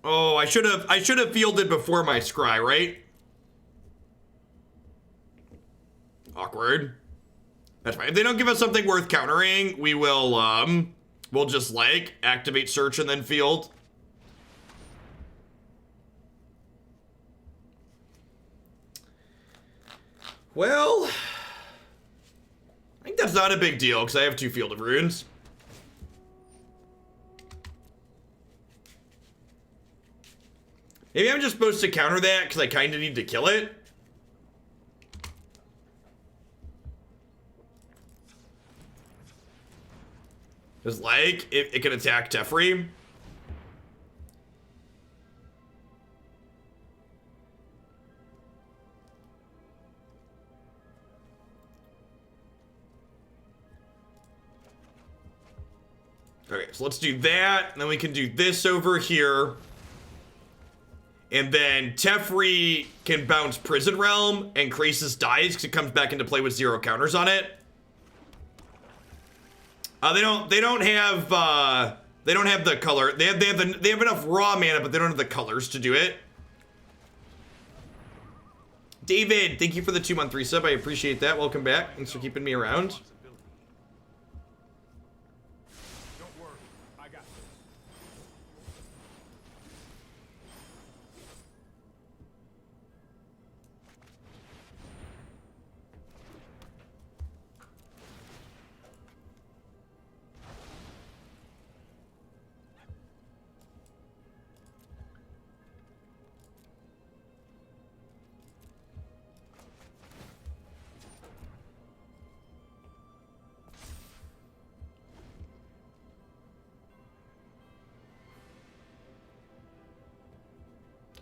Oh, I should have fielded before my scry, right? Awkward. That's fine. If they don't give us something worth countering, we will we'll just like activate search and then field. Well, I think that's not a big deal because I have 2 Field of Runes. Maybe I'm just supposed to counter that because I kind of need to kill it. Because, like, it can attack Teferi. Okay, so let's do that, and then we can do this over here. And then Teferi can bounce Prison Realm, and Krasis dies because it comes back into play with 0 counters on it. They don't have the color. They have enough raw mana, but they don't have the colors to do it. David, thank you for the 2-month resub. I appreciate that. Welcome back. Thanks for keeping me around.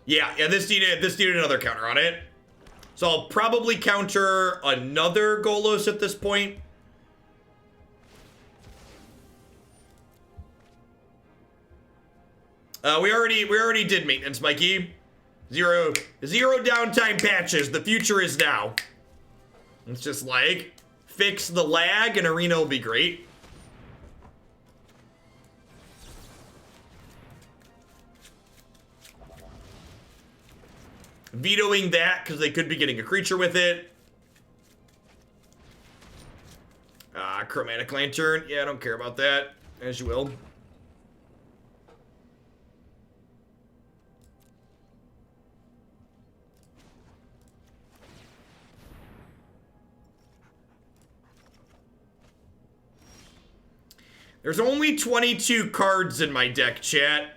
Yeah, this needed another counter on it. So I'll probably counter another Golos at this point. We already did maintenance, Mikey. Zero downtime patches. The future is now. It's just like fix the lag and Arena will be great. Vetoing that because they could be getting a creature with it. Chromatic Lantern. Yeah, I don't care about that. As you will. There's only 22 cards in my deck, chat.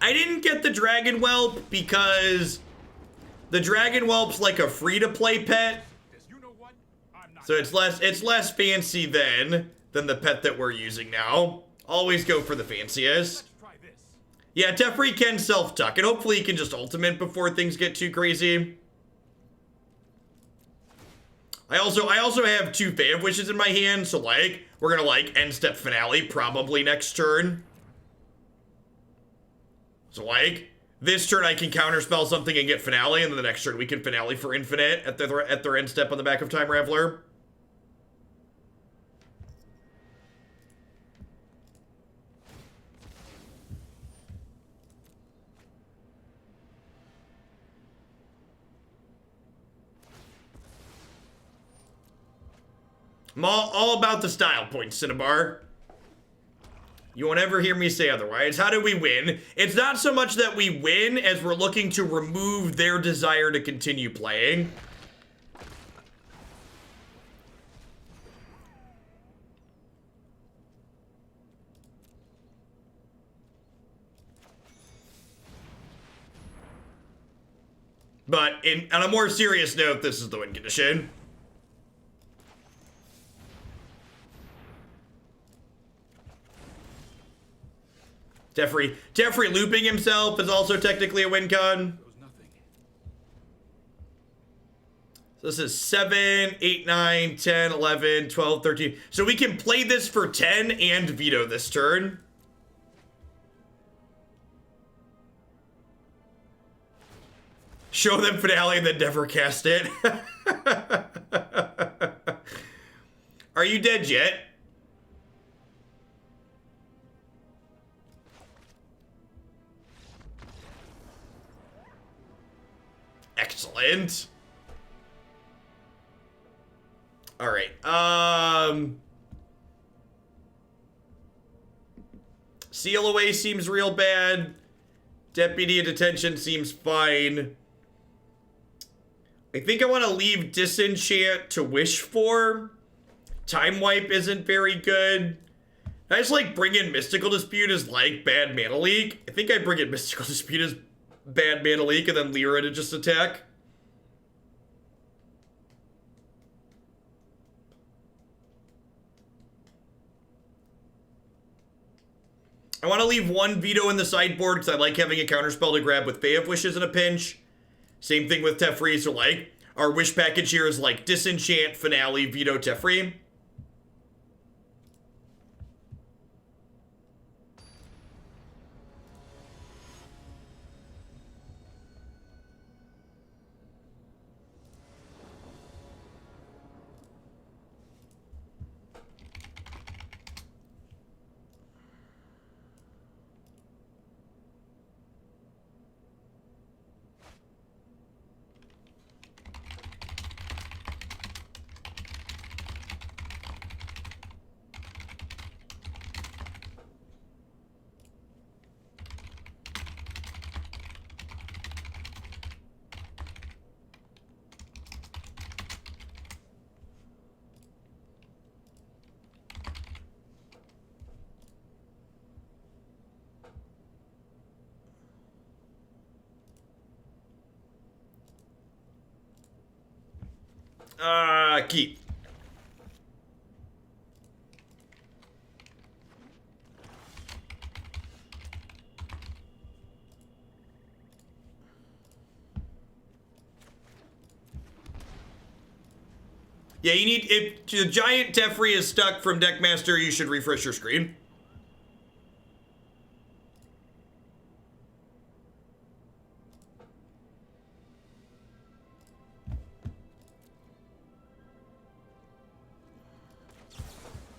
I didn't get the Dragon Whelp because the Dragon Whelp's like a free-to-play pet. So it's less fancy than the pet that we're using now. Always go for the fanciest. Yeah, Teferi can self-tuck, and hopefully he can just ultimate before things get too crazy. I also have 2 Fae of Wishes in my hand, so like we're gonna like end step finale probably next turn. So, like, this turn I can counterspell something and get Finale, and then the next turn we can Finale for infinite at their end step on the back of Time Raveler. I'm all about the style points, Cinnabar. You won't ever hear me say otherwise. How do we win? It's not so much that we win as we're looking to remove their desire to continue playing. But on a more serious note, this is the win condition. Teferi looping himself is also technically a win con. So this is 7, 8, 9, 10, 11, 12, 13. So we can play this for 10 and veto this turn. Show them Finale and then never cast it. Are you dead yet? Excellent. All right. Seal Away seems real bad. Deputy of Detention seems fine. I think I want to leave Disenchant to wish for. Time Wipe isn't very good. I just like bring in Mystical Dispute as like bad mana leak. I think I bring in Mystical Dispute as bad mana leak and then Lyra to just attack. I want to leave one Veto in the sideboard because I like having a counterspell to grab with Fae of Wishes in a pinch. Same thing with Teferi, so like, our wish package here is like Disenchant, Finale, Veto, Teferi. Keep. Yeah, you need, if the giant Teferi is stuck from Deckmaster, you should refresh your screen.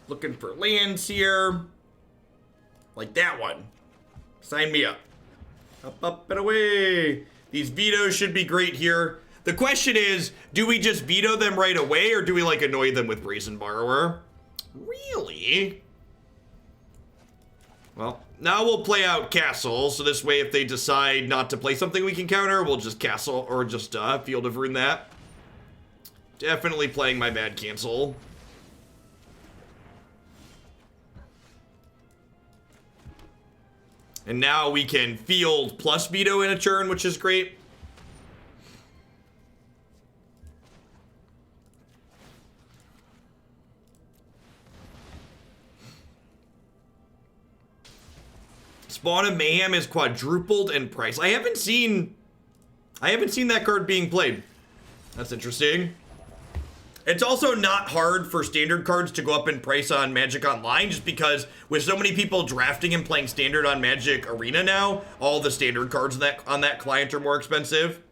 Looking for lands here. Like that one. Sign me up. Up, up, and away. These vetoes should be great here. The question is, do we just veto them right away, or do we, like, annoy them with Brazen Borrower? Really? Well, now we'll play out Castle, so this way if they decide not to play something we can counter, we'll just Castle, or just, Field of Ruin that. Definitely playing my bad cancel. And now we can field plus veto in a turn, which is great. Spawn of Mayhem is quadrupled in price. I haven't seen that card being played. That's interesting. It's also not hard for standard cards to go up in price on Magic Online, just because with so many people drafting and playing standard on Magic Arena now, all the standard cards on that client are more expensive.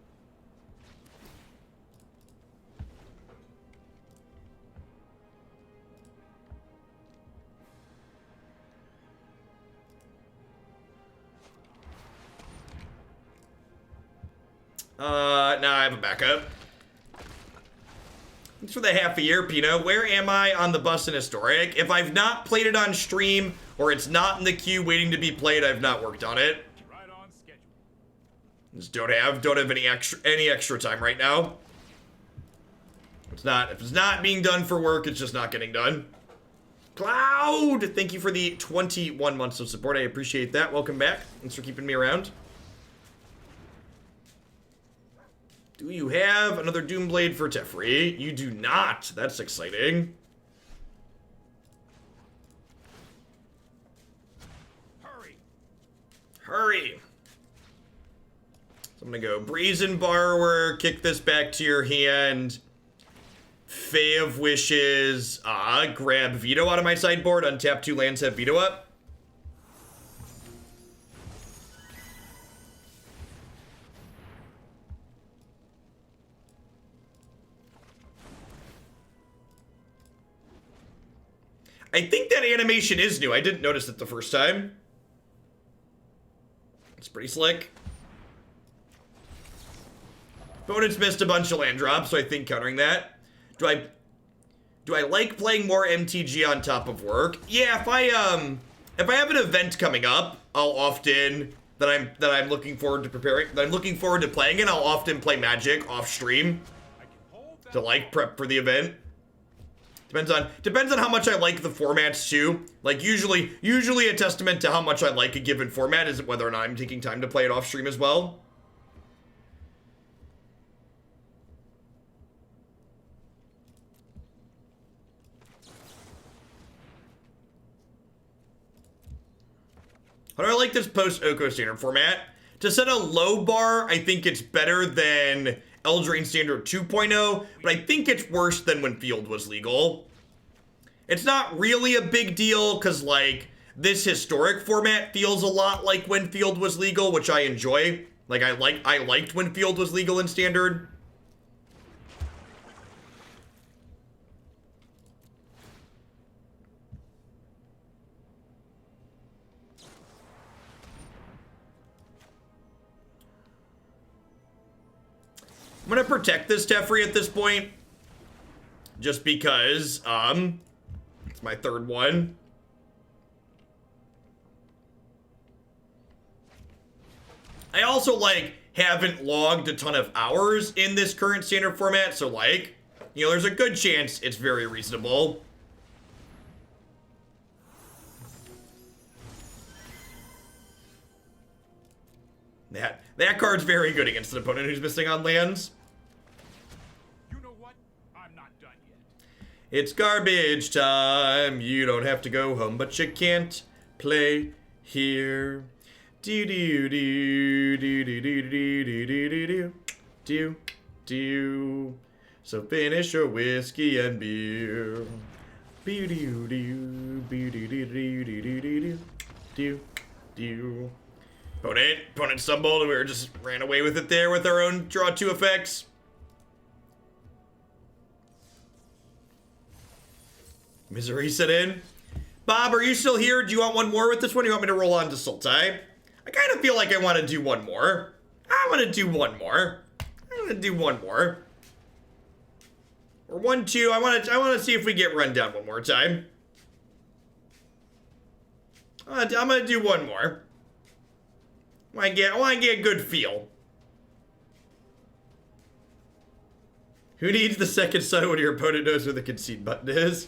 Now I have a backup. Thanks for the half a year, Pino. Where am I on the bus in Historic? If I've not played it on stream, or it's not in the queue waiting to be played, I've not worked on it. Right on schedule. Just don't have any extra time right now. If it's not being done for work, it's just not getting done. Cloud! Thank you for the 21 months of support. I appreciate that. Welcome back. Thanks for keeping me around. Do you have another Doomblade for Teferi? You do not. That's exciting. Hurry. Hurry. So I'm going to go Brazen Borrower, kick this back to your hand. Fae of Wishes, grab Veto out of my sideboard, untap 2 lands, have Veto up. I think that animation is new. I didn't notice it the first time. It's pretty slick. Opponents missed a bunch of land drops, so I think countering that. Do I like playing more MTG on top of work? Yeah, if I have an event coming up, I'll often that I'm looking forward to preparing, that I'm looking forward to playing it, I'll often play Magic off stream to like prep for the event. Depends on how much I like the formats too. Like usually a testament to how much I like a given format is whether or not I'm taking time to play it off stream as well. How do I like this post-Oko standard format? To set a low bar, I think it's better than Eldraine Standard 2.0, but I think it's worse than when Field was legal. It's not really a big deal, because, like, this historic format feels a lot like when Field was legal, which I enjoy. Like, I liked when Field was legal in Standard. I'm gonna protect this Teferi at this point, just because, it's my third one. I also, like, haven't logged a ton of hours in this current standard format, so, like, you know, there's a good chance it's very reasonable. That card's very good against an opponent who's missing on lands. You know what? I'm not done yet. It's garbage time. You don't have to go home, but you can't play here. Do do do do do do do do do do do. So finish your whiskey and beer. Do do do do do do do do do do. Opponent stumbled, and we just ran away with it there with our own draw 2 effects. Misery set in. Bob, are you still here? Do you want one more with this one? Or you want me to roll on to Sultai? I kind of feel like I want to do one more. I want to do one more. Or 1, 2. I want to see if we get run down one more time. I'm gonna do one more. I want to get a good feel. Who needs the second sun when your opponent knows where the concede button is?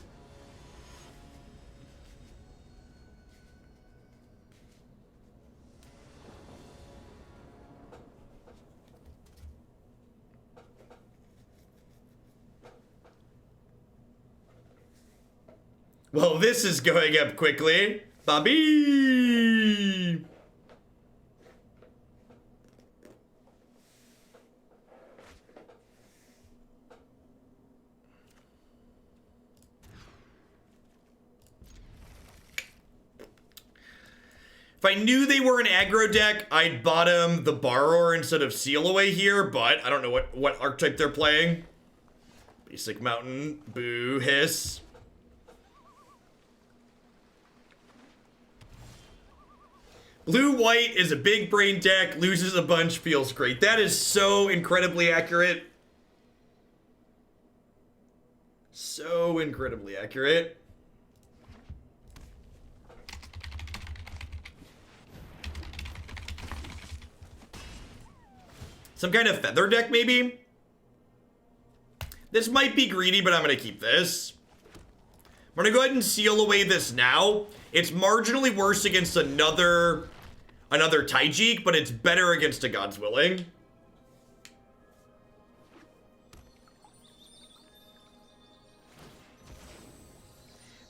Well, this is going up quickly. Bobby! If I knew they were an aggro deck, I'd bottom the Borrower instead of Seal Away here, but I don't know what archetype they're playing. Basic Mountain, boo, hiss. Blue-white is a big brain deck, loses a bunch, feels great. That is so incredibly accurate. So incredibly accurate. Some kind of feather deck, maybe? This might be greedy, but I'm going to keep this. I'm going to go ahead and seal away this now. It's marginally worse against another Taijik, but it's better against a God's Willing.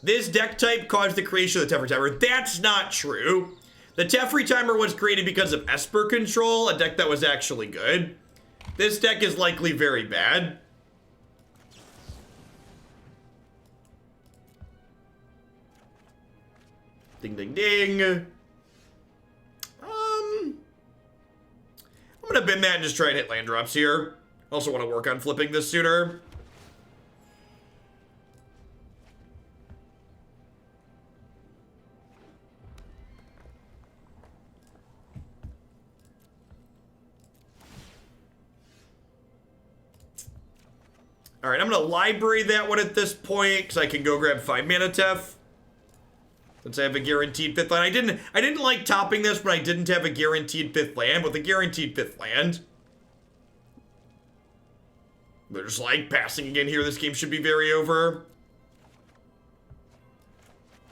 This deck type caused the creation of the Teferi Timer. That's not true. The Teferi Timer was created because of Esper Control, a deck that was actually good. This deck is likely very bad. Ding, ding, ding. I'm gonna bin that and just try and hit land drops here. Also want to work on flipping this sooner. Alright, I'm gonna library that one at this point, because I can go grab 5 mana Tef. Since I have a guaranteed 5th land. I didn't like topping this when I didn't have a guaranteed 5th land. With a guaranteed 5th land, there's like passing again here. This game should be very over.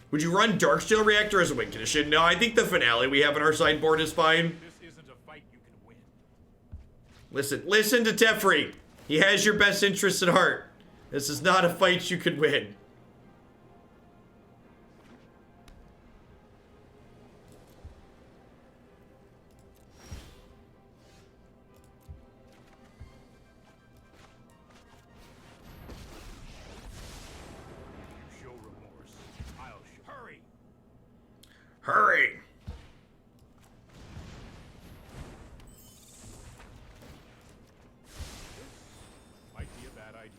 Would you run Darksteel Reactor as a win condition? No, I think the finale we have in our sideboard is fine. This isn't a fight you can win. Listen to Teferi. He has your best interests at heart. This is not a fight you could win. You show remorse. I'll show. Hurry! Hurry! Might be a bad idea.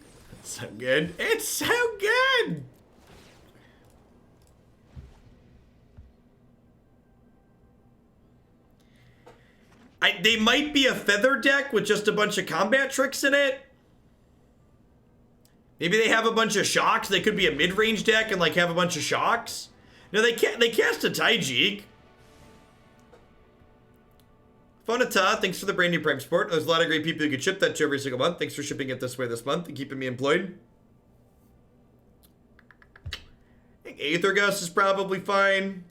So good. It's so good! They might be a feather deck with just a bunch of combat tricks in it. Maybe they have a bunch of shocks. They could be a mid-range deck and like have a bunch of shocks. No, they cast a Taijik. Fonata, thanks for the brand new Prime support. There's a lot of great people who could ship that to every single month. Thanks for shipping it this way this month and keeping me employed. I think Aether Gust is probably fine.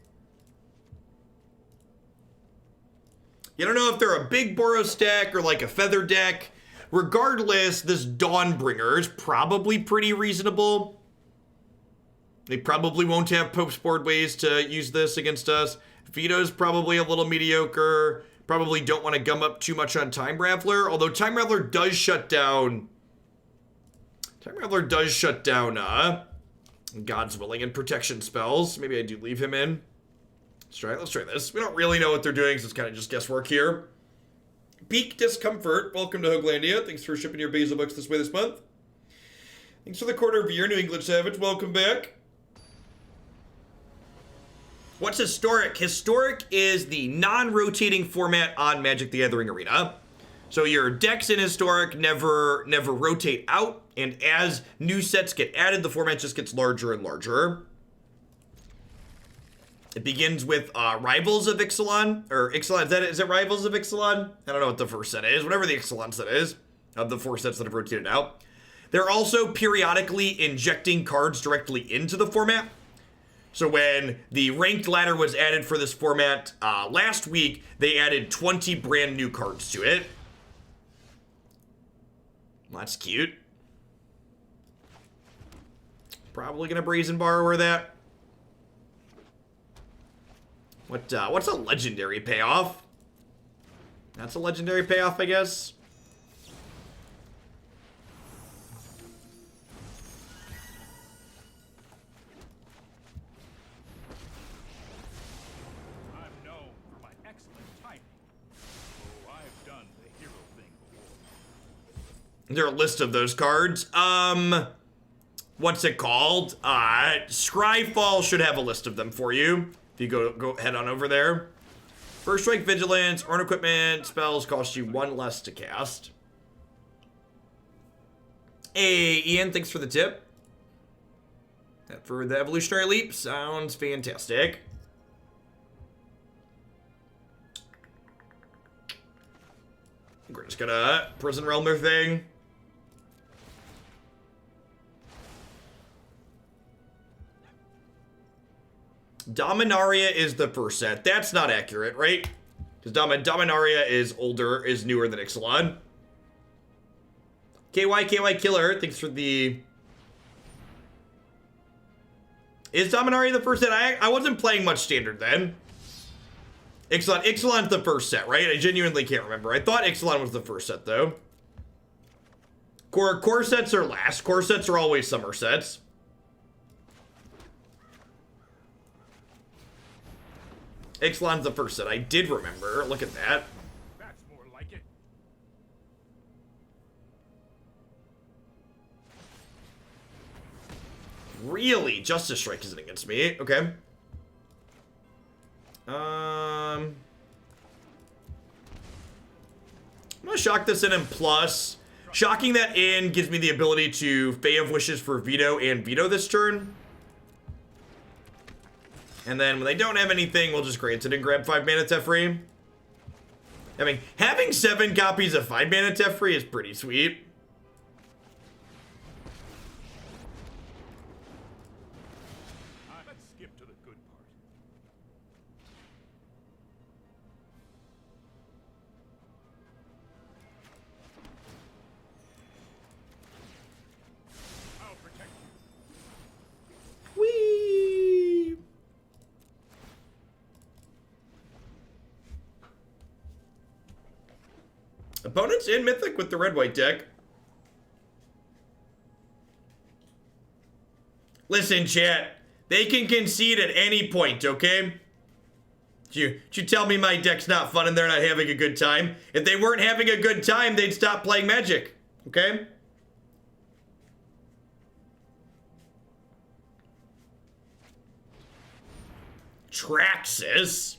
You don't know if they're a big Boros deck or like a feather deck. Regardless, this Dawnbringer is probably pretty reasonable. They probably won't have Pope's board ways to use this against us. Veto's probably a little mediocre. Probably don't want to gum up too much on Time Raveler. Although Time Raveler does shut down... God's Willing and protection spells. Maybe I do leave him in. Let's try this. We don't really know what they're doing, so it's kind of just guesswork here. Peak Discomfort, welcome to Hoaglandia. Thanks for shipping your Basil books this way this month. Thanks for the quarter of a year, New England Savage. Welcome back. What's Historic? Historic is the non-rotating format on Magic the Gathering Arena. So your decks in Historic never rotate out, and as new sets get added, the format just gets larger and larger. It begins with Rivals of Ixalan, or Ixalan, is it Rivals of Ixalan? I don't know what the first set is, whatever the Ixalan set is, of the 4 sets that have rotated out. They're also periodically injecting cards directly into the format. So when the ranked ladder was added for this format last week, they added 20 brand new cards to it. Well, that's cute. Probably gonna Brazen Borrower that. What's a legendary payoff? That's a legendary payoff, I guess. I'm known for my excellent timing. Oh, I've done the hero thing before. Is there a list of those cards? What's it called? Scryfall should have a list of them for you. If you go head on over there. First Strike Vigilance, Orn Equipment, spells cost you 1 less to cast. Hey, Ian, thanks for the tip. That for the Evolutionary Leap sounds fantastic. We're just gonna Prison Realm their thing. Dominaria is the first set. That's not accurate, right? Because Dominaria is older, is newer than Ixalan. KY Killer, thanks for the... Is Dominaria the first set? I wasn't playing much Standard then. Ixalan's the first set, right? I genuinely can't remember. I thought Ixalan was the first set, though. Core sets are last. Core sets are always summer sets. Ixalan's the first set. I did remember. Look at that. That's more like it. Really? Justice Strike isn't against me. Okay. I'm gonna shock this in plus. Shocking that in gives me the ability to Fae of Wishes for Veto and Veto this turn. And then when they don't have anything, we'll just grant it and grab 5 mana Teferi. Having 7 copies of 5 mana Teferi is pretty sweet. Let's skip to the good part. I'll protect you. Whee! Opponents in Mythic with the red-white deck. Listen, chat. They can concede at any point, okay? You tell me my deck's not fun and they're not having a good time? If they weren't having a good time, they'd stop playing Magic, okay? Traxxas.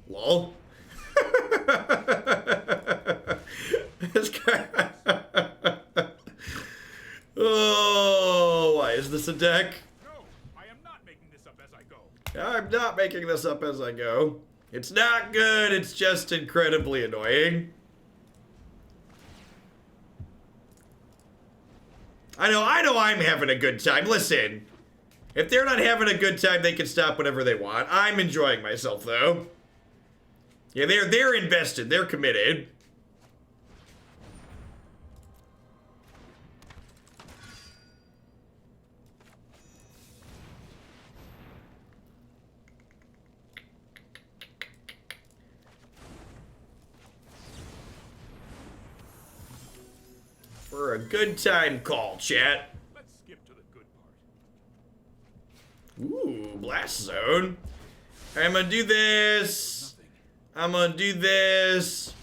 Lol. This guy. Oh, why is this a deck? No, I am not making this up as I go. I'm not making this up as I go. It's not good, it's just incredibly annoying. I know I'm having a good time. Listen, if they're not having a good time, they can stop whenever they want. I'm enjoying myself, though. Yeah, they're invested. They're committed. For a good time call, chat. Let's skip to the good part. Ooh, Blast Zone. I'm gonna do this. I'm gonna do this.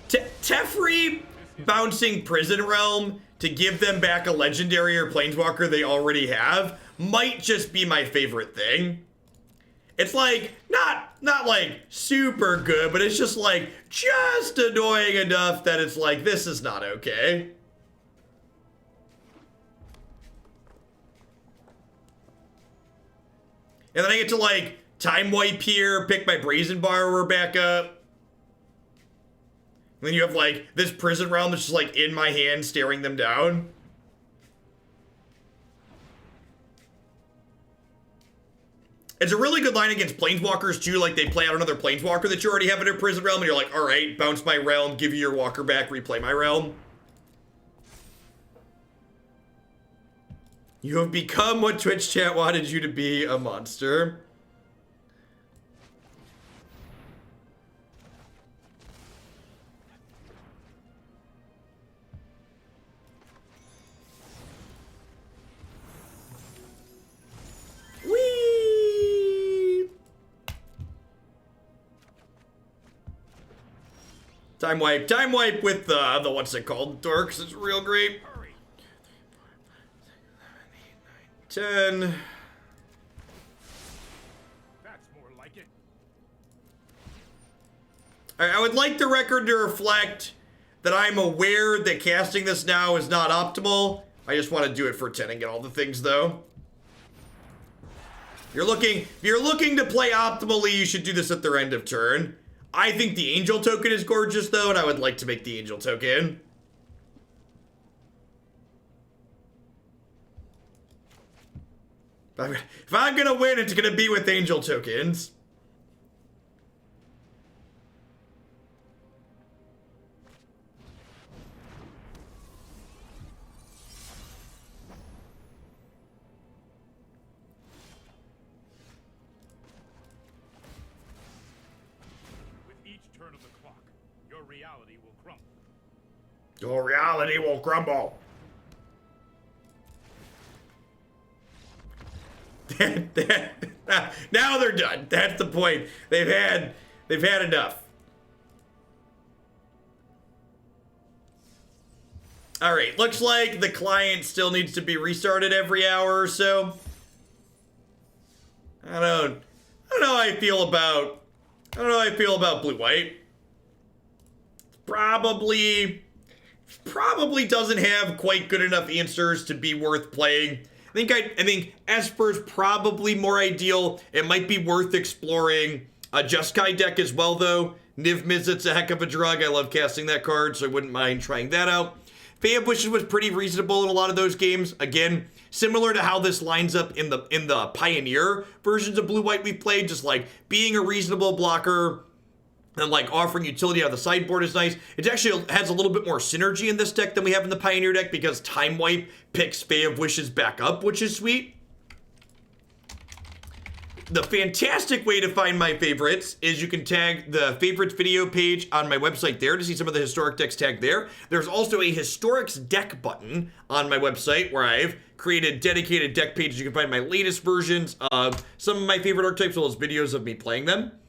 Teferi bouncing Prison Realm to give them back a legendary or planeswalker they already have might just be my favorite thing. It's like, not like super good, but it's just like, just annoying enough that it's like, this is not okay. And then I get to like time wipe here, pick my Brazen Borrower back up. And then you have like this Prison Realm that's just like in my hand staring them down. It's a really good line against Planeswalkers too, like they play out another Planeswalker that you already have in your Prison Realm and you're like, alright, bounce my realm, give you your walker back, replay my realm. You have become what Twitch chat wanted you to be, a monster. Whee! Time wipe with the what's it called? Dorks is real great. 10. That's more like it. I would like the record to reflect that I'm aware that casting this now is not optimal. I just want to do it for 10 and get all the things though. If you're looking to play optimally, you should do this at their end of turn. I think the Angel token is gorgeous though, and I would like to make the Angel token. If I'm gonna win, it's gonna be with Angel tokens. With each turn of the clock, your reality will crumble. Your reality will crumble. Now they're done. That's the point. They've had enough. All right, looks like the client still needs to be restarted every hour or so. I don't know how I feel about blue white. Probably doesn't have quite good enough answers to be worth playing. I think Esper's probably more ideal. It might be worth exploring a Jeskai deck as well, though, Niv Mizzet's a heck of a drug. I love casting that card, so I wouldn't mind trying that out. Fae of Wishes was pretty reasonable in a lot of those games. Again, similar to how this lines up in the Pioneer versions of blue-white we played, just like being a reasonable blocker and like offering utility on the sideboard is nice. It actually has a little bit more synergy in this deck than we have in the Pioneer deck because Time Wipe picks Fae of Wishes back up, which is sweet. The fantastic way to find my favorites is you can tag the favorites video page on my website there to see some of the historic decks tagged there. There's also a historics deck button on my website where I've created dedicated deck pages. You can find my latest versions of some of my favorite archetypes as well as videos of me playing them.